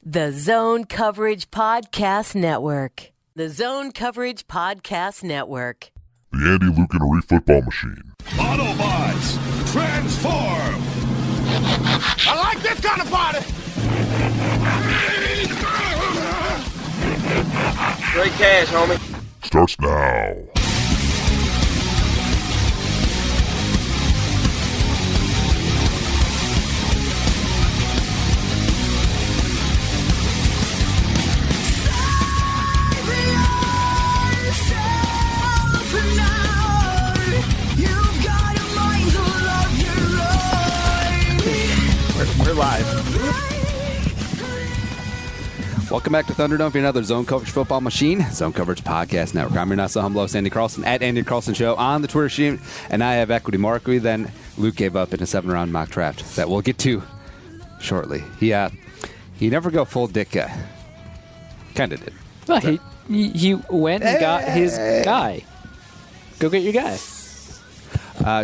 The Zone Coverage Podcast Network. The Zone Coverage Podcast Network. The Andy Luke and Aree football machine. Autobots, transform! I like this kind of party! Great cash, homie. Starts now. We're live. Welcome back to Thunderdome for another Zone Coverage Football Machine, Zone Coverage Podcast Network. I'm your not so humble host, Andy Carlson, at Andy Carlson Show on the Twitter stream, and I have Equity Markley. Then Luke gave up in a 7-round mock draft that we'll get to shortly. He never go full dick guy. Kind of did. Well, he went and got his guy. Go get your guy.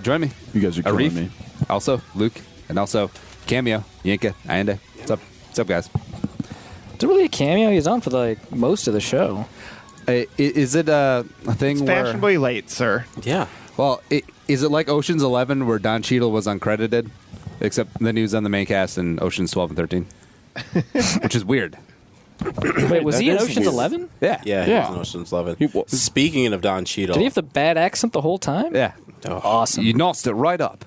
Join me. You guys are killing Arif, me. Also Luke, and also Cameo, Yinka, Ayanda. What's up, guys? Is it really a cameo? He's on for most of the show. Is it a thing It's where... fashionably late, sir. Yeah. Well, is it like Ocean's 11 where Don Cheadle was uncredited, except then he was on the main cast in Ocean's 12 and 13? Which is weird. Wait, was he in is Ocean's weird. 11? Yeah. Yeah, he was in Ocean's 11. Speaking of Don Cheadle. Did he have the bad accent the whole time? Yeah. Oh. Awesome. You nosed it right up.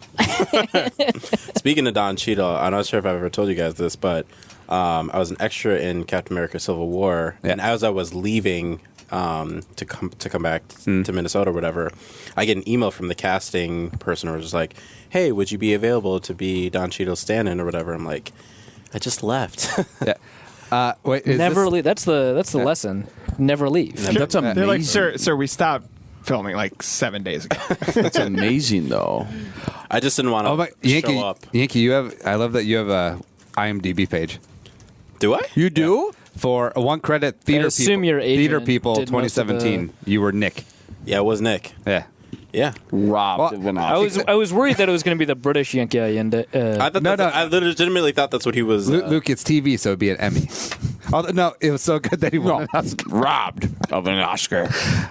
Speaking of Don Cheadle, I'm not sure if I've ever told you guys this, but I was an extra in Captain America Civil War, and as I was leaving to come back to Minnesota or whatever, I get an email from the casting person who was just like, hey, would you be available to be Don Cheadle's stand-in or whatever? I'm like, I just left. Yeah. Wait, Never leave. That's the lesson. Never leave. That's amazing. They're like, sir, we stopped filming like 7 days ago. That's amazing, though. I just didn't want to show up. Yankee, I love that you have a IMDb page. Do I? You do? For one credit, Theater assume People. your agent Theater People did most of 2017. You were Nick. Yeah, it was Nick. Yeah. Yeah. Robbed of an I was worried that it was going to be the British Yankee. I thought I legitimately thought that's what he was. Luke, it's TV, so it'd be an Emmy. No, it was so good that he won an Oscar. robbed of an Oscar.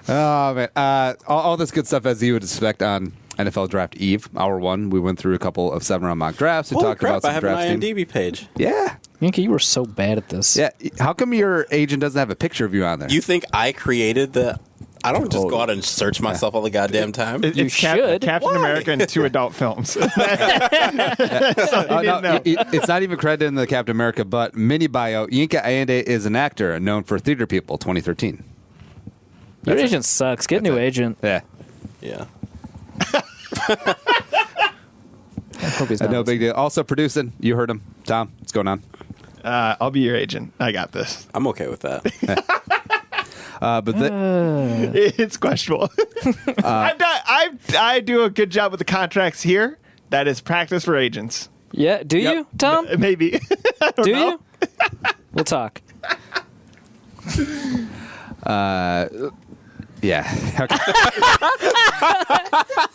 Oh, man. All this good stuff as you would expect on NFL Draft Eve, hour one. We went through a couple of 7-round mock drafts. We Holy talked crap, about some I have an draft teams. IMDb page. Yeah. Yankee, you were so bad at this. Yeah. How come your agent doesn't have a picture of you on there? You think I created the... I don't just go out and search myself all the goddamn time. You should. Captain America and 2 adult films. It's not even credited in the Captain America, but mini bio, Yinka Ayende is an actor known for Theater People 2013. Your agent sucks. Get a new agent. Yeah. Yeah. I hope he's not No listening. big deal. Also producing, you heard him. Tom, what's going on? I'll be your agent. I got this. I'm okay with that. It's questionable. I do a good job with the contracts here. That is practice for agents. Yeah, do you, Tom? Maybe. Do you? We'll talk. Yeah.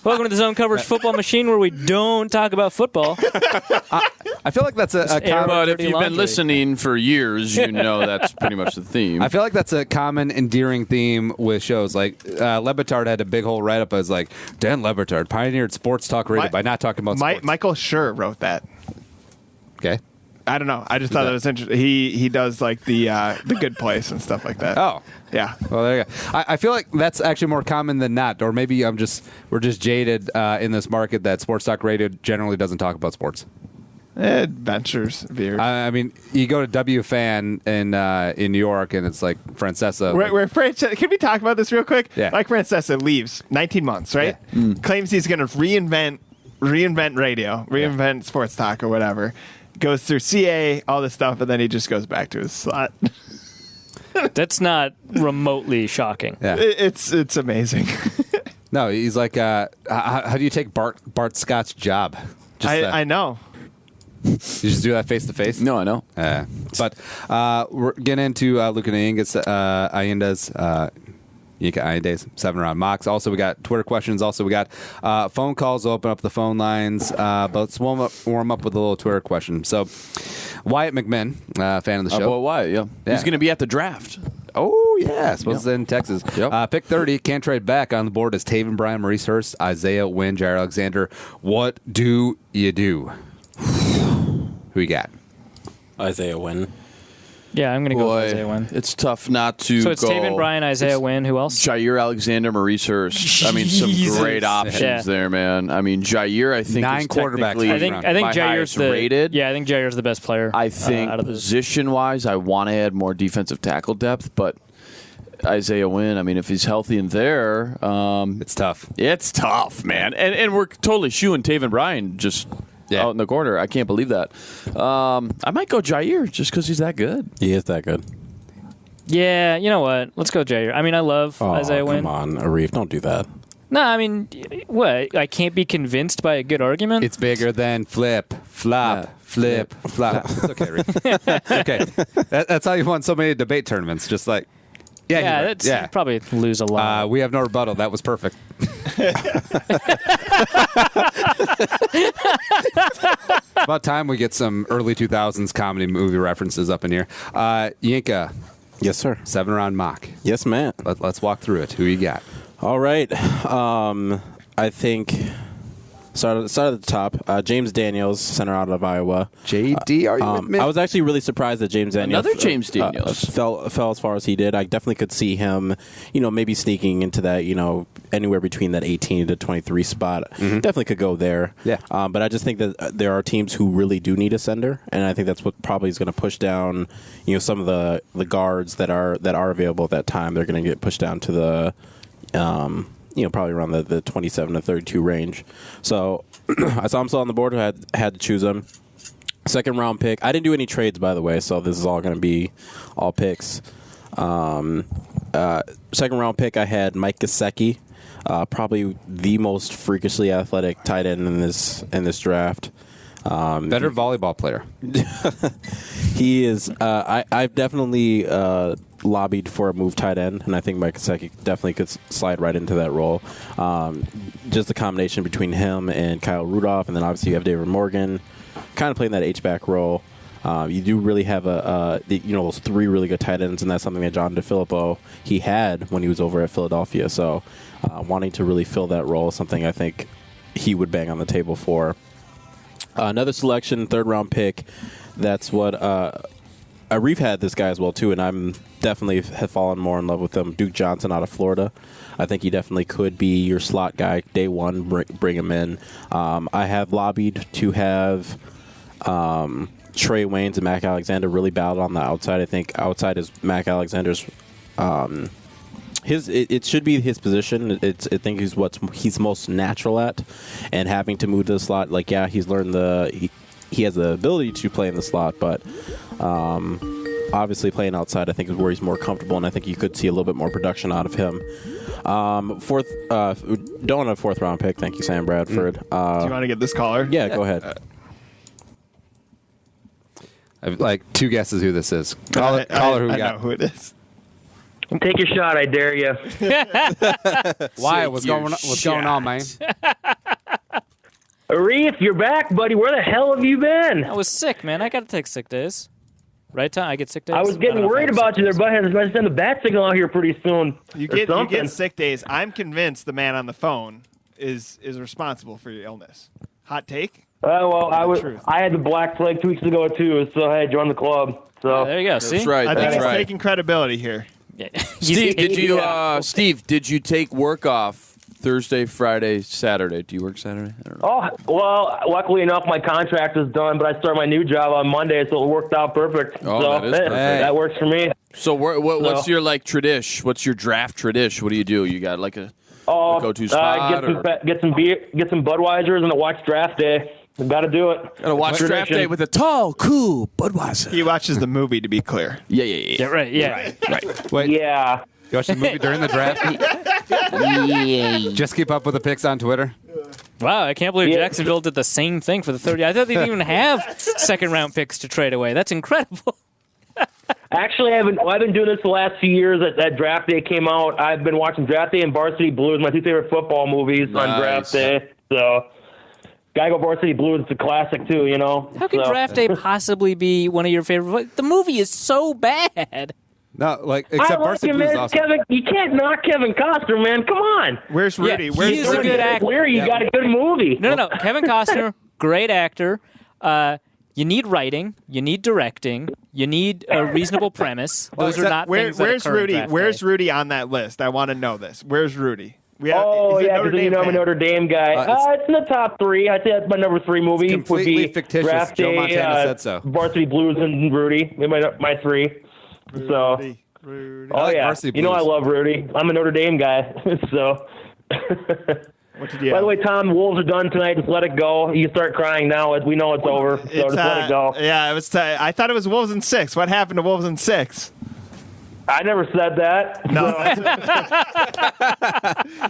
Welcome to the Zone Coverage Football Machine, where we don't talk about football. I feel like that's a common... But if dirty you've laundry. been listening for years, you know that's pretty much the theme. I feel like that's a common, endearing theme with shows. Like, Lebitard had a big whole write-up as like, Dan Lebitard pioneered sports talk radio by not talking about sports. Michael Schur wrote that. Okay. I don't know. I just thought it was interesting. He does like the Good Place and stuff like that. Oh. Yeah. Well, there you go. I feel like that's actually more common than not, or maybe we're just jaded in this market that sports talk radio generally doesn't talk about sports. Adventures, weird. I mean, you go to WFAN in New York, and it's like Francesa. Where Francesa, can we talk about this real quick? Yeah. Mike Francesa leaves 19 months, right? Yeah. Claims he's going to reinvent radio, reinvent sports talk or whatever. Goes through CA, all this stuff, and then he just goes back to his slot. That's not remotely shocking. Yeah. It's amazing. No, he's like, how do you take Bart Scott's job? I know. You just do that face to face? No, I know. But we're getting into Luke and Ayenda's Yinka Iron Days, 7-round mocks. Also, we got Twitter questions. Also, we got phone calls. We'll open up the phone lines. But let's warm up with a little Twitter question. So, Wyatt McMinn, fan of the show. Well, Wyatt, yeah. He's going to be at the draft. Oh, yeah. I suppose it's in Texas. Yep. Pick 30, can't trade back. On the board is Taven Bryan, Maurice Hurst, Isaiah Wynn, Jair Alexander. What do you do? Who you got? Isaiah Wynn. Yeah, I'm going to go Boy, with Isaiah Wynn. it's tough not to So it's go. Taven Bryan, Isaiah Wynn. Who else? Jair Alexander, Maurice Hurst. I mean, some Jesus. great options Yeah. there, man. I mean, Jair, I think, 9 is quarterbacks. technically I think my Jair's highest the rated. Yeah, I think Jair's the best player. I think out of the position-wise, I want to add more defensive tackle depth, but Isaiah Wynn, I mean, if he's healthy in there, It's tough. it's tough, man. And we're totally shooing Taven Bryan just out in the corner. I can't believe that. I might go Jair just because he's that good. He is that good. Yeah, you know what? Let's go Jair. I mean, I love Isaiah Wynn. Come on, Arif, don't do that. No, I mean, what? I can't be convinced by a good argument? It's bigger than flip, flop, flip, flop. It's okay, Rick. It's okay. That's how you won so many debate tournaments. Just like, yeah, you're right. You'd probably lose a lot. We have no rebuttal. That was perfect. About time we get some early 2000s comedy movie references up in here. Yinka, Yes, sir. 7-round mock. Yes, man. Let's walk through it. Who you got? All right. I think start at the top. James Daniels, center out of Iowa. JD, are you with me? I was actually really surprised that James Daniels Another James Daniels. fell as far as he did. I definitely could see him, maybe sneaking into that, anywhere between that 18 to 23 spot. Definitely could go there. Yeah. But I just think that there are teams who really do need a sender, and I think that's what probably is going to push down, some of the guards that are available at that time. They're going to get pushed down to the probably around the 27 to 32 range. So I saw him still on the board. I had to choose him. Second round pick. I didn't do any trades, by the way, so this is all going to be all picks. Second round pick, I had Mike Gesicki, probably the most freakishly athletic tight end in this draft. Better volleyball player. He is. I've definitely lobbied for a move tight end, and I think Mike Gesicki definitely could slide right into that role. Just the combination between him and Kyle Rudolph, and then obviously you have David Morgan, kind of playing that H-back role. You do really have those 3 really good tight ends, and that's something that John DeFilippo he had when he was over at Philadelphia. So wanting to really fill that role is something I think he would bang on the table for. Another selection, 3rd round pick. That's what Arif had this guy as well too, and I'm definitely have fallen more in love with him. Duke Johnson out of Florida. I think he definitely could be your slot guy day one. Bring him in. I have lobbied to have Trey Waynes and Mac Alexander really battled on the outside. I think outside is Mac Alexander's. It should be his position. I think he's he's most natural at, and having to move to the slot. Like, yeah, he's learned he has the ability to play in the slot, but obviously playing outside, I think, is where he's more comfortable, and I think you could see a little bit more production out of him. Don't want a 4th round pick. Thank you, Sam Bradford. Do you want to get this caller? Yeah, go ahead. I have like 2 guesses who this is. Caller, who we I got? know who it is. Take your shot, I dare you. Why? What's going on, man? Arif, you're back, buddy. Where the hell have you been? I was sick, man. I got to take sick days. Right, Tom? I get sick days? I was getting worried about you there, but I was going to send the bat signal out here pretty soon. You get sick days. I'm convinced the man on the phone is responsible for your illness. Hot take? Well, Truth. I had the black plague 2 weeks ago too, so I joined the club. So There you go. See? That's right. I think That's he's right. taking credibility here. Yeah. Steve, did you? Yeah. Steve, did you take work off Thursday, Friday, Saturday? Do you work Saturday? I don't know. Oh, well, luckily enough, my contract is done, but I start my new job on Monday, so it worked out perfect. Oh, so, that is perfect. That works for me. So what's So- your tradish? What's your draft tradish? What do? You got like a go-to spot? Get some beer, get some Budweisers, and watch draft day. Got to do it. Gotta watch draft day with a tall, cool Budweiser. He watches the movie, to be clear. Yeah. Yeah, right. Yeah. Right. Wait, Yeah. you watched the movie during the draft? Just keep up with the picks on Twitter? Wow, I can't believe Yeah. Jacksonville did the same thing for the 30. I thought they didn't even have 2nd round picks to trade away. That's incredible. Actually, I've been doing this the last few years. That Draft Day came out. I've been watching Draft Day and Varsity Blues, my two favorite football movies on Draft Day. So, gotta go Varsity Blues. It's a classic too, you know. How can Draft Day possibly be one of your favorite? The movie is so bad. No, like except I like Varsity him, Blues is man. awesome. You can't knock Kevin Costner, man. Come on. Where's Rudy? Yeah, Where's he's a good actor. Where you got a good movie? No. Kevin Costner, great actor. You need writing. You need directing. You need a reasonable premise. Those are not things that Where's occur in Rudy? Draft Where's Day. Rudy on that list? I want to know this. Where's Rudy? He's a Yeah, Notre because Dame I'm a fan. Notre Dame guy. It's It's in the top 3. I'd say that's my number 3 movie. completely would be fictitious. Draft Joe Day, Montana said so. Varsity Blues and Rudy. They're my 3. So, Rudy. oh like yeah, Varsity you know I Blues. love Rudy. I'm a Notre Dame guy. So, What did you by have? the way, Tom, Wolves are done tonight. Just let it go. You start crying now. We know it's over. So just let it go. Yeah, it was. I thought it was Wolves in 6. What happened to Wolves in 6? I never said that. No, So-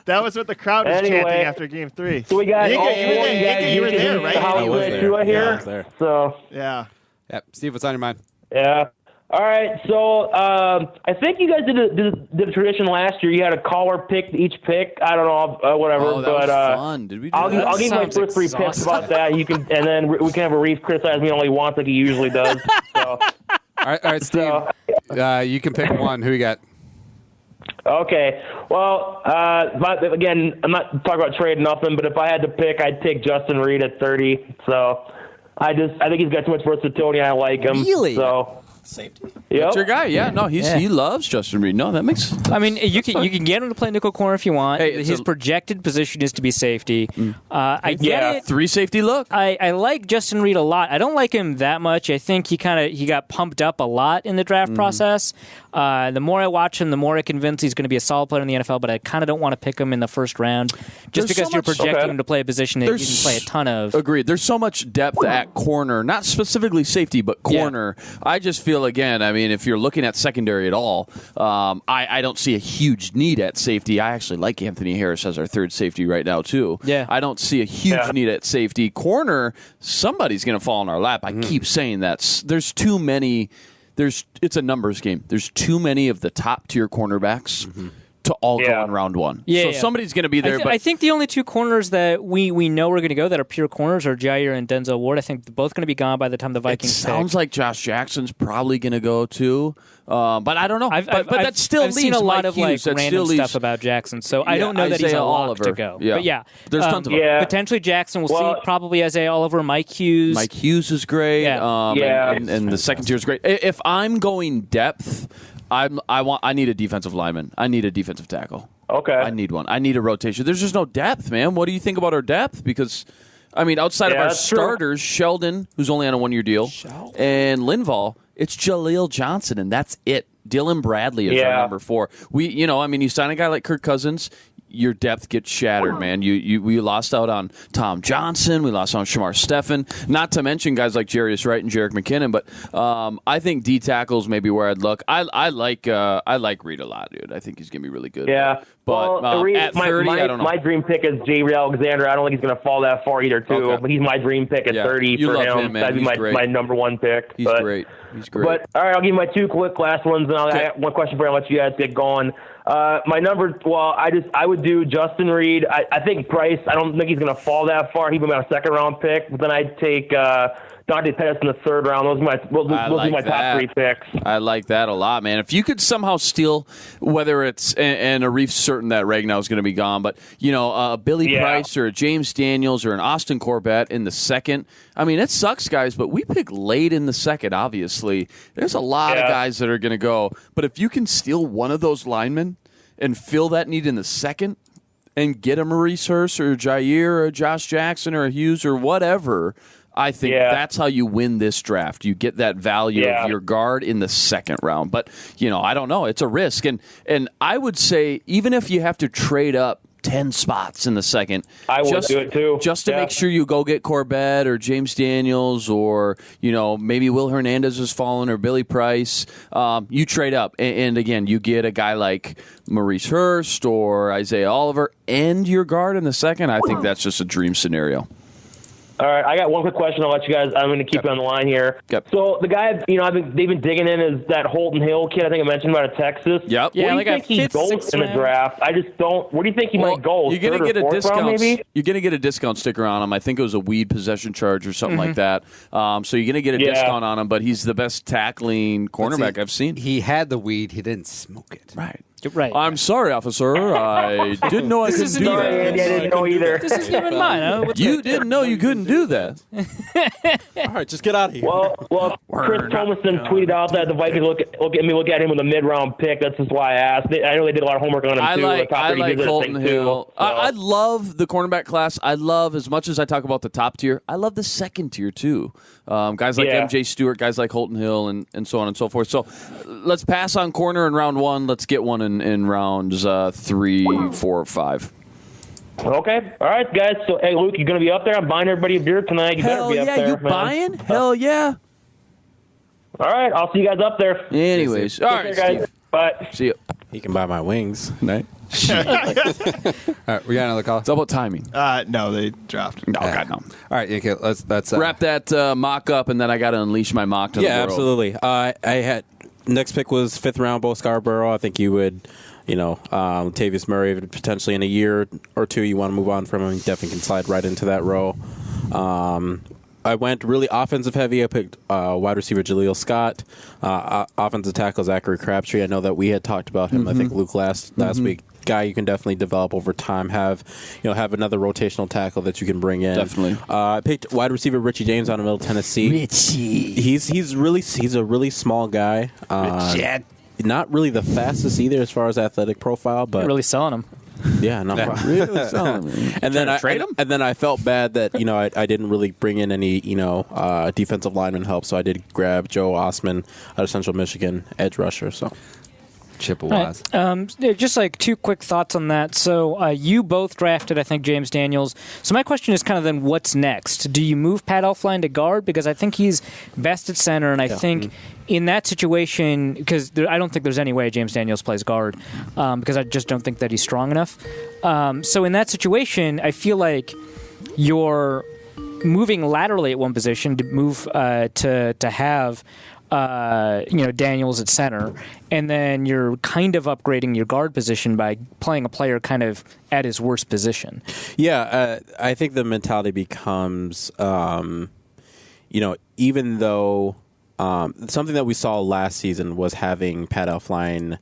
that was what the crowd was Anyway. chanting after Game 3. So we got You were there, right? Hollywood there. Tua Yeah, I here. was there. So Yeah. Yep. Steve, what's on your mind? yeah. All right. So I think you guys did a tradition last year. You had a caller pick each pick. I don't know, whatever. Oh, that but was fun. Did we do I'll that? give you my Sounds first 3 picks exhausting. about that. You can, and then we can have a Reef criticize me only once, like he usually does. So All right, Steve. You can pick one. Who you got? okay. Well, again, I'm not talking about trade nothing, but if I had to pick, I'd take Justin Reed at 30. So I think he's got too much versatility. And I like him. Really? So. Safety. Yep. That's your guy. Yeah, no, he loves Justin Reed. No, that makes. I mean, you can get him to play nickel corner if you want. Hey, it's His a- projected position is to be safety. I get Yeah. it. 3 safety look. I like Justin Reed a lot. I don't like him that much. I think he got pumped up a lot in the draft process. The more I watch him, the more I convince he's going to be a solid player in the NFL. But I kind of don't want to pick him in the first round, just There's because so you're much- projecting Okay. him to play a position that he didn't play a ton of. Agreed. There's so much depth at corner, not specifically safety, but corner. I just feel, again, I mean, if you're looking at secondary at all, I don't see a huge need at safety. I actually like Anthony Harris as our third safety right now, too. Yeah. I don't see a huge need at safety. Corner, somebody's going to fall in our lap. I keep saying that. There's too many. It's a numbers game. There's too many of the top tier cornerbacks to all go in round 1. Yeah, so yeah. somebody's going to be there. I think the only 2 corners that we know are going to go that are pure corners are Jair and Denzel Ward. I think they're both going to be gone by the time the it Vikings sounds pick. like Josh Jackson's probably going to go too. But I don't know. I've that still I've leaves seen a lot Mike of Hughes. like That random still leaves, stuff about Jackson, so I don't know that he's Isaiah a lock Oliver. to go. Yeah. But yeah, There's tons of them. Yeah. Potentially Jackson. We'll Well- see. Probably Isaiah Oliver, Mike Hughes. Mike Hughes is great. Yeah. Yeah. And the second tier is great. If I'm going depth, I need a defensive lineman. I need a defensive tackle. Okay. I need one. I need a rotation. There's just no depth, man. What do you think about our depth? Because, I mean, outside of Yeah, our that's true. starters, Sheldon, who's only on a 1-year deal, and Linval, it's Jaleel Johnson, and that's it. Dylan Bradley is our Yeah. number 4. You sign a guy like Kirk Cousins, your depth gets shattered, man. We lost out on Tom Johnson. We lost out on Shamar Steffen. Not to mention guys like Jarius Wright and Jerick McKinnon. But I think D tackles maybe where I'd look. I like Reed a lot, dude. I think he's gonna be really good. Yeah. But at 30, I don't know. My dream pick is J. Alexander. I don't think he's going to fall that far either, too. Okay. But he's my dream pick at Yeah. 30 You for love him. him, man. That'd be He's great. my number 1 pick. He's great. He's great. But all right, I'll give you my 2 quick last ones, and I got one question for you. I'll let you guys get going. I would do Justin Reed. I think Price. I don't think he's going to fall that far. He'd be my 2nd round pick. But then I'd take Dante Pettis in the 3rd round. Those are my top 3 picks. I like that a lot, man. If you could somehow steal, whether it's and a Reef's certain that Ragnow is going to be gone, but a Billy Price or a James Daniels or an Austin Corbett in the 2nd. I mean, it sucks, guys, but we pick late in the 2nd. Obviously, there's a lot of guys that are going to go. But if you can steal one of those linemen and fill that need in the 2nd, and get a Maurice Hurst or a Jair or a Josh Jackson or a Hughes or whatever, I think that's how you win this draft. You get that value of your guard in the 2nd round. But, I don't know. It's a risk. And I would say even if you have to trade up 10 spots in the 2nd, I would do it too. Just to make sure you go get Corbett or James Daniels or, maybe Will Hernandez has fallen or Billy Price. You trade up. And again, you get a guy like Maurice Hurst or Isaiah Oliver and your guard in the 2nd. I think that's just a dream scenario. All right, I got one quick question. I'll let you guys. I'm going to keep you on the line here. Yep. So the guy, they've been digging in is that Holton Hill kid. I think I mentioned about Texas. Yep. Where do you think he fifth, goes sixth in the round. draft? I just don't. Where do you think he might go? You're gonna Third or get a fourth discount. round, maybe? You're gonna get a discount sticker on him. I think it was a weed possession charge or something like that. So you're gonna get a discount on him. But he's the best tackling cornerback I've seen. He had the weed. He didn't smoke it. Right. Right. I'm sorry, officer. I didn't know I could isn't do even- that. Andy, I didn't know either. This isn't even mine. Huh? What's You didn't know you couldn't do that. All right, just get out of here. Well, Chris Thomason tweeted out that the Vikings look at him with a mid-round pick. That's just why I asked. I know they did a lot of homework on him I too. like The top 30 did this Holton thing, Hill. too, so. I love the cornerback class. I love, as much as I talk about the top tier, I love the second tier too. Guys like MJ Stewart, guys like Holton Hill, and so on and so forth. So let's pass on corner in round 1. Let's get one in rounds 3, 4, 5. Okay. All right, guys. So, hey, Luke, you going to be up there? I'm buying everybody a beer tonight. You Hell better be up yeah, there, you man. buying? Hell yeah. All right, I'll see you guys up there. Anyways, all right, Take care, guys. Steve. Bye. See you. He can buy my wings. All right, we got another call. It's all about timing. No, they dropped. No, God, no. All right, okay, let's Wrap that mock up, and then I got to unleash my mock to the Yeah, world. absolutely. I had next pick was 5th round, Bo Scarborough. I think you would, Latavius Murray potentially in a year or two. You want to move on from him. You definitely can slide right into that role. I went really offensive heavy. I picked wide receiver Jaleel Scott, offensive tackle Zachary Crabtree. I know that we had talked about him. I think Luke last week. Guy you can definitely develop over time. Have another rotational tackle that you can bring in. Definitely. I picked wide receiver Richie James out of Middle Tennessee. He's a really small guy. Not really the fastest either as far as athletic profile, but really selling him? yeah, no problem. Really selling me. And then trade him? And then I felt bad that I didn't really bring in any defensive lineman help, so I did grab Joe Osman out of Central Michigan, edge rusher. So Chippewas. Just like 2 quick thoughts on that. So you both drafted, I think, James Daniels. So my question is kind of then what's next? Do you move Pat Elflein to guard? Because I think he's best at center, and I think in that situation, because I don't think there's any way James Daniels plays guard, because I just don't think that he's strong enough. So in that situation, I feel like you're moving laterally at one position to move to have Daniels at center, and then you're kind of upgrading your guard position by playing a player kind of at his worst position. yeah, I think the mentality becomes, even though something that we saw last season was having Pat Elflein,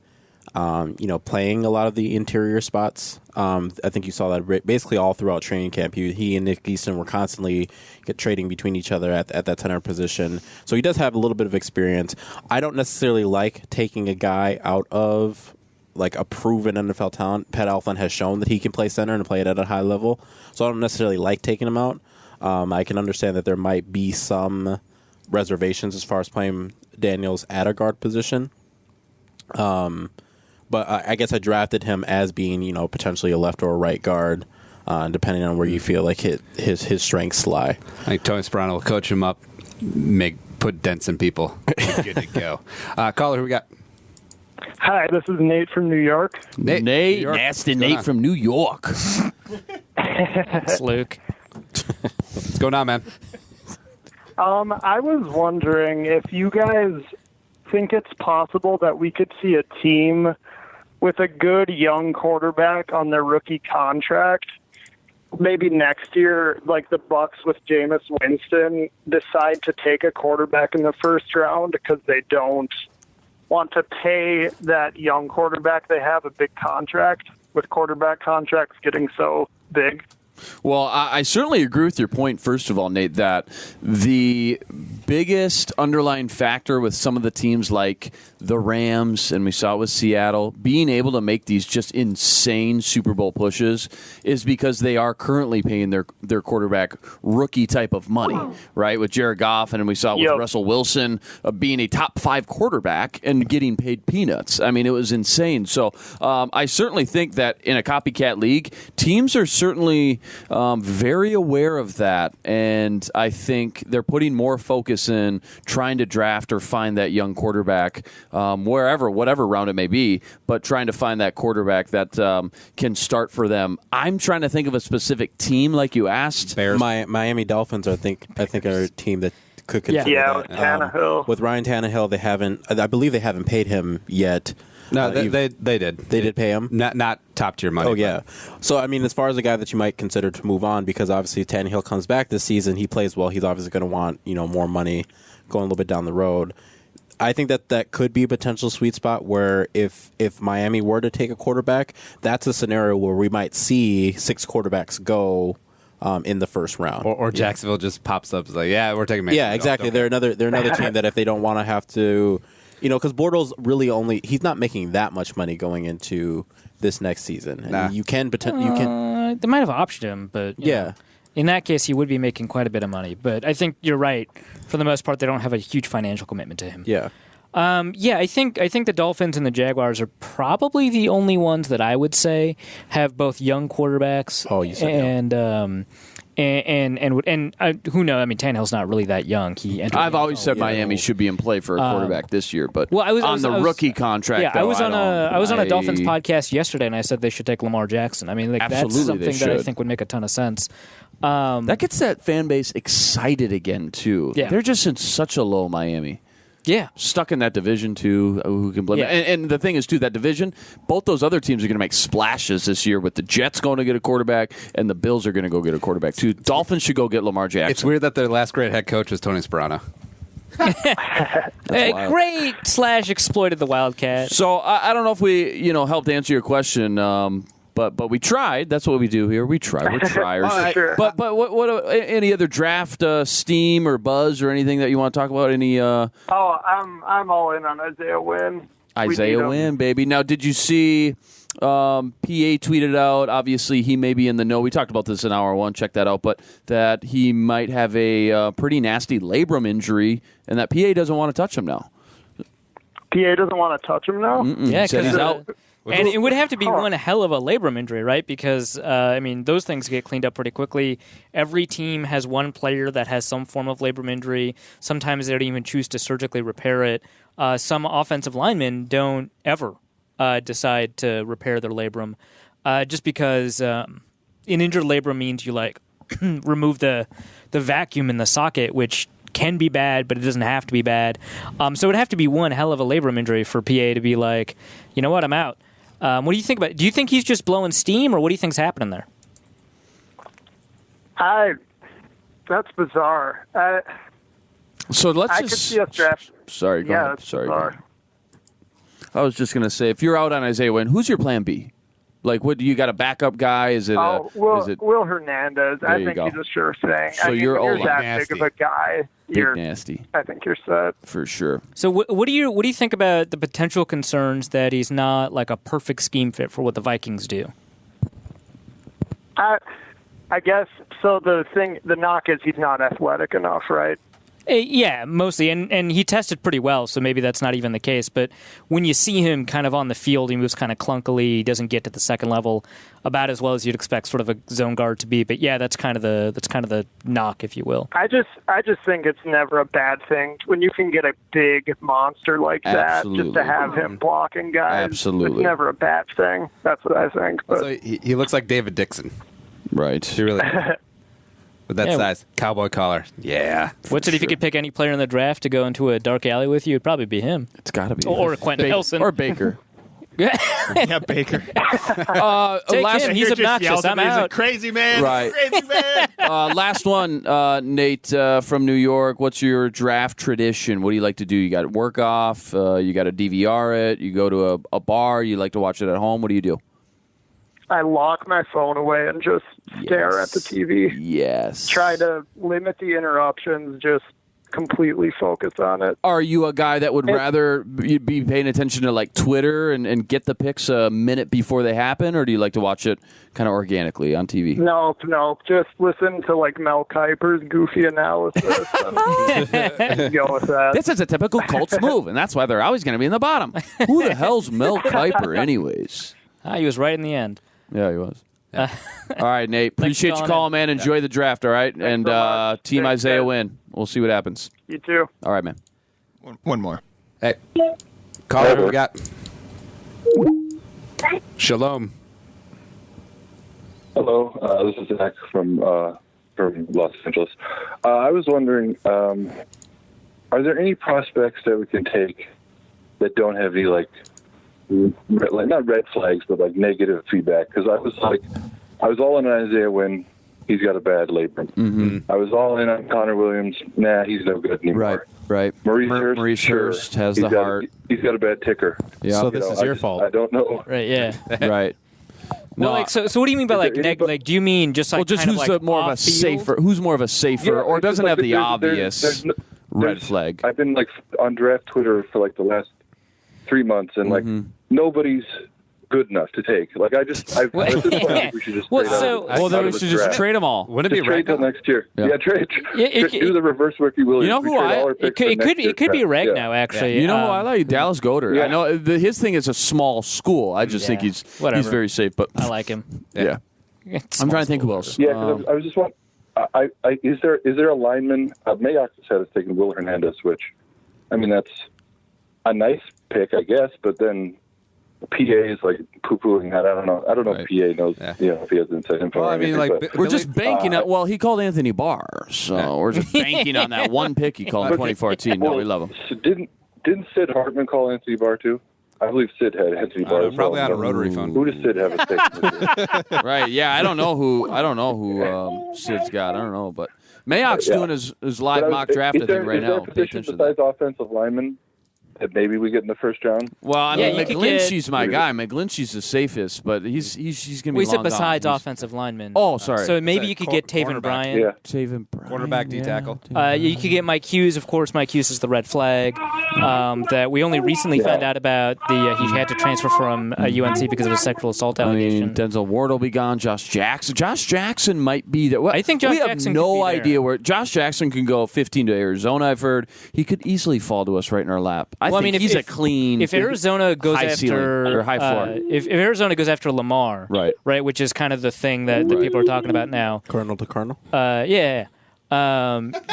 playing a lot of the interior spots. I think you saw that basically all throughout training camp. He and Nick Easton were constantly trading between each other at that center position. So he does have a little bit of experience. I don't necessarily like taking a guy out of like a proven NFL talent. Pat Elflein has shown that he can play center and play it at a high level. So I don't necessarily like taking him out. I can understand that there might be some reservations as far as playing Daniels at a guard position. But I guess I drafted him as being, potentially a left or a right guard, depending on where you feel like his strengths lie. I think Tony Sperano will coach him up, put dents in people. Good to go. Caller, who we got? Hi, this is Nate from New York. Nate, nasty Nate from New York. It's Luke. What's going on, man? I was wondering if you guys think it's possible that we could see a team with a good young quarterback on their rookie contract, maybe next year, like the Bucks with Jameis Winston, decide to take a quarterback in the first round because they don't want to pay that young quarterback they have a big contract, with quarterback contracts getting so big. Well, I certainly agree with your point, first of all, Nate, that the biggest underlying factor with some of the teams like the Rams, and we saw it with Seattle, being able to make these just insane Super Bowl pushes is because they are currently paying their quarterback rookie type of money, right? With Jared Goff, and we saw it with Russell Wilson being a top 5 quarterback and getting paid peanuts. I mean, it was insane. So I certainly think that in a copycat league, teams are certainly very aware of that, and I think they're putting more focus Ferguson, trying to draft or find that young quarterback whatever round it may be, but trying to find that quarterback that can start for them. I'm trying to think of a specific team, like you asked. Bears. Miami Dolphins, I think are a team that could consider with that. Tannehill. With Ryan Tannehill, I believe they haven't paid him yet. No, they did. They did pay him? Not top tier money. Oh, yeah. So, I mean, as far as a guy that you might consider to move on, because obviously if Tannehill comes back this season, he plays well, he's obviously going to want, more money going a little bit down the road. I think that could be a potential sweet spot where if Miami were to take a quarterback, that's a scenario where we might see 6 quarterbacks go in the first round. Or Jacksonville just pops up, like, yeah, we're taking Mason. Yeah, exactly. They're another team that if they don't want to have to, because Bortles really he's not making that much money going into this next season. And Nah. you can They might have optioned him, but yeah. In that case, he would be making quite a bit of money. But I think you're right. For the most part, they don't have a huge financial commitment to him. Yeah. I think the Dolphins and the Jaguars are probably the only ones that I would say have both young quarterbacks. Oh, you said and who knows? I mean, Tannehill's not really that young. I've always said Miami should be in play for a quarterback this year, but I was rookie contract. Yeah, though, I was on a Dolphins podcast yesterday, and I said they should take Lamar Jackson. I mean, that's something that I think would make a ton of sense. That gets that fan base excited again too. Yeah. They're just in such a low Miami. Yeah, stuck in that division too. Who can blame it? And the thing is, too, that division, both those other teams are going to make splashes this year. With the Jets going to get a quarterback, and the Bills are going to go get a quarterback too. Dolphins should go get Lamar Jackson. It's weird that their last great head coach was Tony Sparano. Great / exploited the Wildcat. So I don't know if we helped answer your question. But we tried. That's what we do here. We try. We're triers. Sure. But what any other draft steam or buzz or anything that you want to talk about? Any? I'm all in on Isaiah Wynn. Isaiah Wynn, baby. Now, did you see? PA tweeted out. Obviously, he may be in the know. We talked about this in hour 1. Check that out. But that he might have a pretty nasty labrum injury, and that PA doesn't want to touch him now. PA doesn't want to touch him now. Yeah, He said he's out. And it would have to be one hell of a labrum injury, right? Because, those things get cleaned up pretty quickly. Every team has one player that has some form of labrum injury. Sometimes they don't even choose to surgically repair it. Some offensive linemen don't ever decide to repair their labrum just because an injured labrum means you, remove the vacuum in the socket, which can be bad, but it doesn't have to be bad. So it would have to be one hell of a labrum injury for PA to be like, you know what, I'm out. What do you think about it? Do you think he's just blowing steam, or what do you think's happening there? That's bizarre. So let's could see us draft. Sorry, go ahead. That's Sorry. bizarre. I was just gonna say, if you're out on Isaiah Wynn, who's your plan B? What do you got? A backup guy? Is it? Will Hernandez. I think he's a sure thing. So you're when you're that big of a guy. You're nasty. I think you're set for sure. So what do you think about the potential concerns that he's not like a perfect scheme fit for what the Vikings do? I guess so. The knock is he's not athletic enough, right? Yeah, mostly, and he tested pretty well, so maybe that's not even the case. But when you see him kind of on the field, he moves kind of clunkily. He doesn't get to the second level about as well as you'd expect sort of a zone guard to be. But yeah, that's kind of the knock, if you will. I just think it's never a bad thing when you can get a big monster like that. Just to have him blocking guys. Absolutely, it's never a bad thing. That's what I think. But So he looks like David Dixon. Right. He really. With that size, cowboy collar. Yeah. What's it if you could pick any player in the draft to go into a dark alley with you? It'd probably be him. It's got to be. Or Quentin Nelson. Or Baker. Yeah, Baker. Take him. He's obnoxious. I'm He's out. a crazy man. Right. Crazy man. Last one, Nate from New York. What's your draft tradition? What do you like to do? You got to work off. You got to DVR it. You go to a bar. You like to watch it at home. What do you do? I lock my phone away and just stare at the TV. Yes. Try to limit the interruptions, just completely focus on it. Are you a guy that would rather be paying attention to Twitter and get the picks a minute before they happen, or do you like to watch it kind of organically on TV? No. Just listen to Mel Kiper's goofy analysis and go with that. This is a typical Colts move, and that's why they're always going to be in the bottom. Who the hell's Mel Kiper anyways? He was right in the end. Yeah, he was. All right, Nate. Appreciate you calling, man. Enjoy the draft, all right? And so Team Thanks, Isaiah guys. win. We'll see what happens. You too. All right, man. One more. Hey, caller, who we got? Shalom. Hello, this is Zach from Los Angeles. I was wondering, are there any prospects that we can take that don't have any like not red flags, but like negative feedback? Because I was all in on Isaiah Wynn. He's got a bad labrum. Mm-hmm. I was all in on Connor Williams. Nah, he's no good anymore. Right. Maurice Hurst has He's the got- heart. He's got a bad ticker. Yeah. So this is your fault. I don't know. Right, yeah. Right. Well, like, so what do you mean by like like? Do you mean just like just kind who's of like more of a off-field? safer? Who's more of a safer, or it's just doesn't have the there's- obvious there's red flag? I've been like on draft Twitter for like the last 3 months, and like nobody's good enough to take. Like at this point, I think we should just trade then we should just trade them all. Wouldn't it be trade till next year. Yeah. Trade. Yeah, Do the reverse Ricky Williams. You know We who trade all our It picks could, for it next could, year's it could be draft. Ragnow, actually. You know who I like? Dallas Goedert. Yeah. I know his thing is a small school. I just think he's very safe. But I like him. Yeah. I'm trying to think who else. Yeah, because I was just wondering, is there a lineman? Mayock said it's taking Will Hernandez, which, I mean, that's a nice pick, I guess, but then PA is like poo-pooing that. I don't know if PA knows, if he has inside info. Well, or I mean, anything, like, but- We're just banking on. Well, he called Anthony Barr, so we're just banking on that one pick he called in 2014. No, we love him. So didn't Sid Hartman call Anthony Barr too? I believe Sid had Anthony Barr. Probably on a rotary phone. Who does Sid have a pick? Right? Yeah, I don't know who Sid's got. I don't know, but Mayock's doing his live But mock draft. I think right now. Is there Pay a position attention to that. besides offensive lineman that maybe we get in the first round? Well, I Yeah, mean, you could McGlinchey's my guy. McGlinchey's the safest, but he's going to be We said long gone. besides He's- offensive linemen. Oh, sorry. So maybe Said you could get Taven cornerback. Bryan. Yeah. Taven Bryan, Quarterback, D-tackle. You could get Mike Hughes, of course. Mike Hughes is the red flag that we only recently found out about. He had to transfer from UNC because of a sexual assault I allegation. mean, Denzel Ward will be gone. Josh Jackson might be there. Well, I think Josh we have Jackson no could be there. idea where Josh Jackson can go. 15 to Arizona. I've heard he could easily fall to us right in our lap. I think he's a clean. If Arizona goes high ceiling, after or high floor. if Arizona goes after Lamar, right, which is kind of the thing that people are talking about now. Cardinal to Cardinal. Yeah.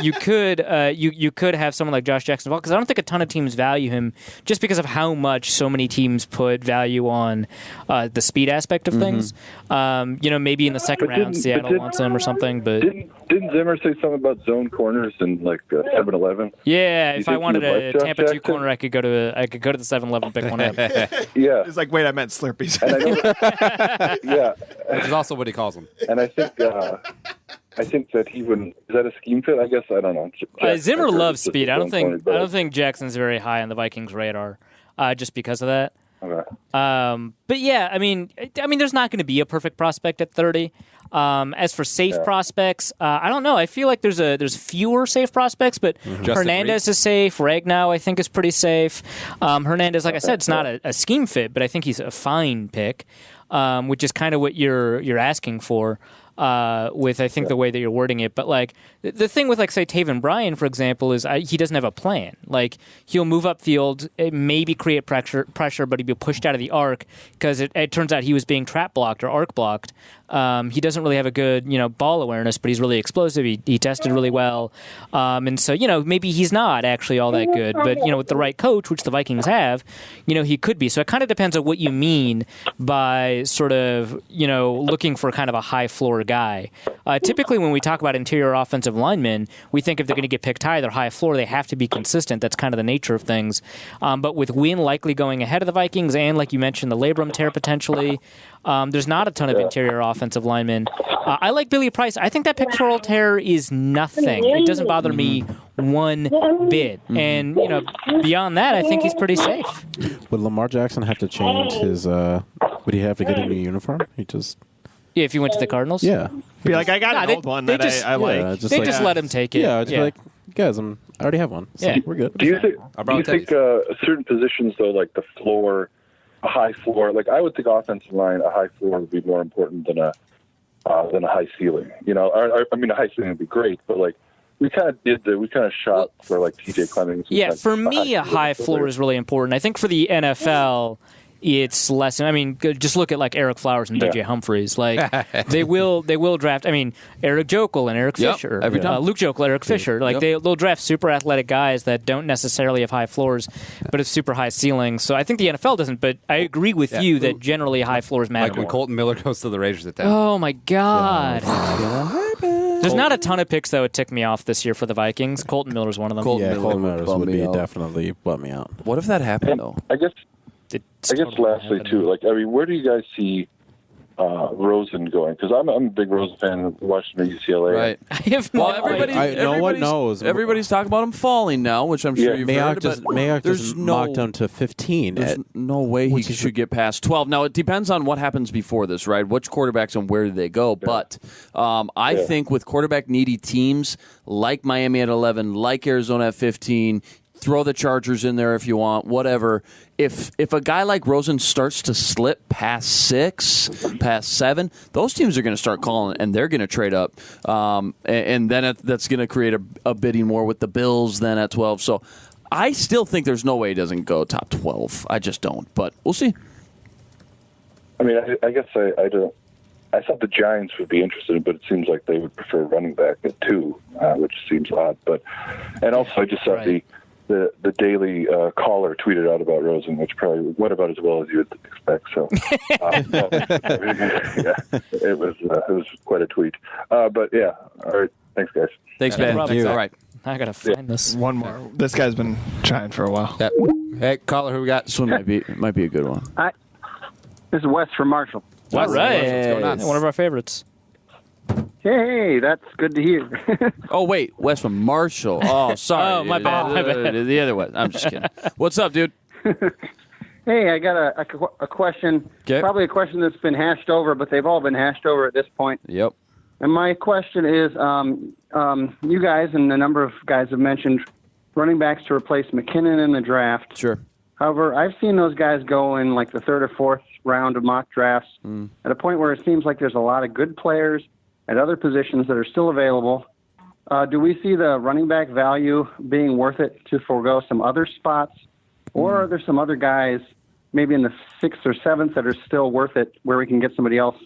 You could have someone like Josh Jackson because I don't think a ton of teams value him just because of how much so many teams put value on the speed aspect of things. Maybe in the second round Seattle wants him or something, but Didn't Zimmer say something about zone corners in like 7-Eleven? yeah, if I think wanted you'd a like Josh Tampa 2 Jackson? corner, I could go to the 7-Eleven pick one up. Yeah, It's like, wait, I meant Slurpees. and I know, yeah, Which is also what he calls them. and I think that he wouldn't. Is that a scheme fit? I guess I don't know. Zimmer Jackson loves is just speed. a I don't zone corner, think Jackson's very high on the Vikings' radar, just because of that. Okay. But yeah, I mean, there's not going to be a perfect prospect at 30. As for safe prospects, I don't know. I feel like there's fewer safe prospects, but Hernandez is safe. Ragnow, I think, is pretty safe. Hernandez, like I said, it's not a scheme fit, but I think he's a fine pick, which is kind of what you're asking for. With I think the way that you're wording it, but like the thing with like say Taven Bryan, for example, is he doesn't have a plan. Like he'll move upfield, maybe create pressure, but he'll be pushed out of the arc because it turns out he was being trap blocked or arc blocked. He doesn't really have a good ball awareness, but he's really explosive. He tested really well, and so maybe he's not actually all that good. But with the right coach, which the Vikings have, he could be. So it kind of depends on what you mean by sort of looking for kind of a high floor guy. Typically, when we talk about interior offensive linemen, we think if they're going to get picked high, they're high floor. They have to be consistent. That's kind of the nature of things. But with Wynn likely going ahead of the Vikings, and like you mentioned, the labrum tear potentially, there's not a ton of interior offensive linemen. I like Billy Price. I think that pectoral tear is nothing. It doesn't bother me one bit. And beyond that, I think he's pretty safe. Would Lamar Jackson have to change his? Would he have to get a new uniform? Yeah, if you went to the Cardinals? Yeah. Be like, I got an old one that I like. Yeah, They just let him take it. Yeah, just like, guys, I already have one. So we're good. Do you think certain positions though, like the floor, a high floor, like I would think offensive line, a high floor would be more important than a high ceiling. I mean, a high ceiling would be great, but like we kind of shot for like TJ Clemmings. Yeah, for me, a high floor is really important. I think for the NFL, it's less. I mean, just look at like Eric Flowers and DJ Humphreys. Like they will draft. I mean, Eric Jokel and Eric Fisher, every time. Luke Jokel, Eric Fisher. Like they'll draft super athletic guys that don't necessarily have high floors, but have super high ceilings. So I think the NFL doesn't. But I agree with you that generally high floors matter. Like when Colton Miller goes to the Raiders at 10. Oh my God. There's not a ton of picks that would tick me off this year for the Vikings. Colton Miller's one of them. Colton Miller would be definitely bum me out. What if that happened though? I guess lastly too, like, I mean, where do you guys see Rosen going? Because I'm a big Rosen fan. Watching the UCLA. Right. I have no idea. No one knows. Everybody's talking about him falling now, which I'm sure you've heard. Mayock just mocked him to 15. There's no way he should get past 12. Now, it depends on what happens before this, right? Which quarterbacks and where do they go? Yeah. But I think with quarterback-needy teams like Miami at 11, like Arizona at 15, throw the Chargers in there if you want, whatever. If a guy like Rosen starts to slip past 6, past 7, those teams are going to start calling, and they're going to trade up. And then that's going to create a bidding war with the Bills then at 12. So I still think there's no way he doesn't go top 12. I just don't. But we'll see. I mean, I guess I don't. I thought the Giants would be interested, but it seems like they would prefer running back at 2, which seems odd. And also, I just saw the Daily Caller tweeted out about Rosen, which probably went about as well as you would expect. So, it was quite a tweet. But yeah, all right. Thanks, guys. Thanks, man. Thank you. All right. I gotta find this. One more. This guy's been trying for a while. Yeah. Hey, caller, who we got? This one might be a good one. This is Wes from Marshall. All right. What's going on? One of our favorites. Hey, that's good to hear. Oh, wait. Wes from Marshall. Oh, sorry. Oh, my bad. The other one. I'm just kidding. What's up, dude? Hey, I got a question. Okay. Probably a question that's been hashed over, but they've all been hashed over at this point. Yep. And my question is, you guys and a number of guys have mentioned running backs to replace McKinnon in the draft. Sure. However, I've seen those guys go in like the 3rd or 4th round of mock drafts at a point where it seems like there's a lot of good players at other positions that are still available. Do we see the running back value being worth it to forego some other spots? Or are there some other guys maybe in the 6th or 7th that are still worth it where we can get somebody else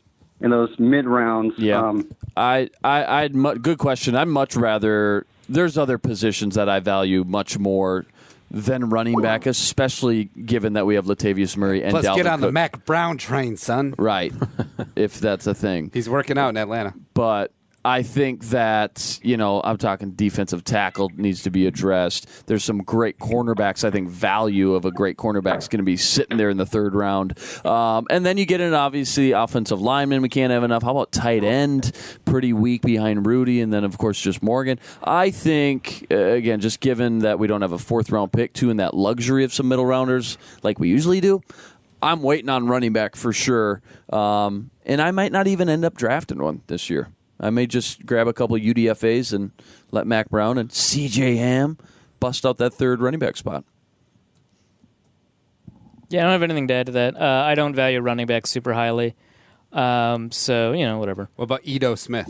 in those mid rounds? Yeah. Good question. I'd much rather, there's other positions that I value much more than running back, especially given that we have Latavius Murray and Plus, Dalvin get on Cook. the Mac Brown train, son. Right, if that's a thing. He's working out in Atlanta. But I think that, I'm talking defensive tackle needs to be addressed. There's some great cornerbacks. I think value of a great cornerback is going to be sitting there in the 3rd round. And then you get in, obviously, offensive lineman. We can't have enough. How about tight end? Pretty weak behind Rudy. And then, of course, just Morgan. I think, again, just given that we don't have a 4th-round pick, too, and that luxury of some middle rounders like we usually do, I'm waiting on running back for sure. And I might not even end up drafting one this year. I may just grab a couple UDFAs and let Mac Brown and CJ Ham bust out that 3rd running back spot. Yeah, I don't have anything to add to that. I don't value running backs super highly. So, whatever. What about Ito Smith?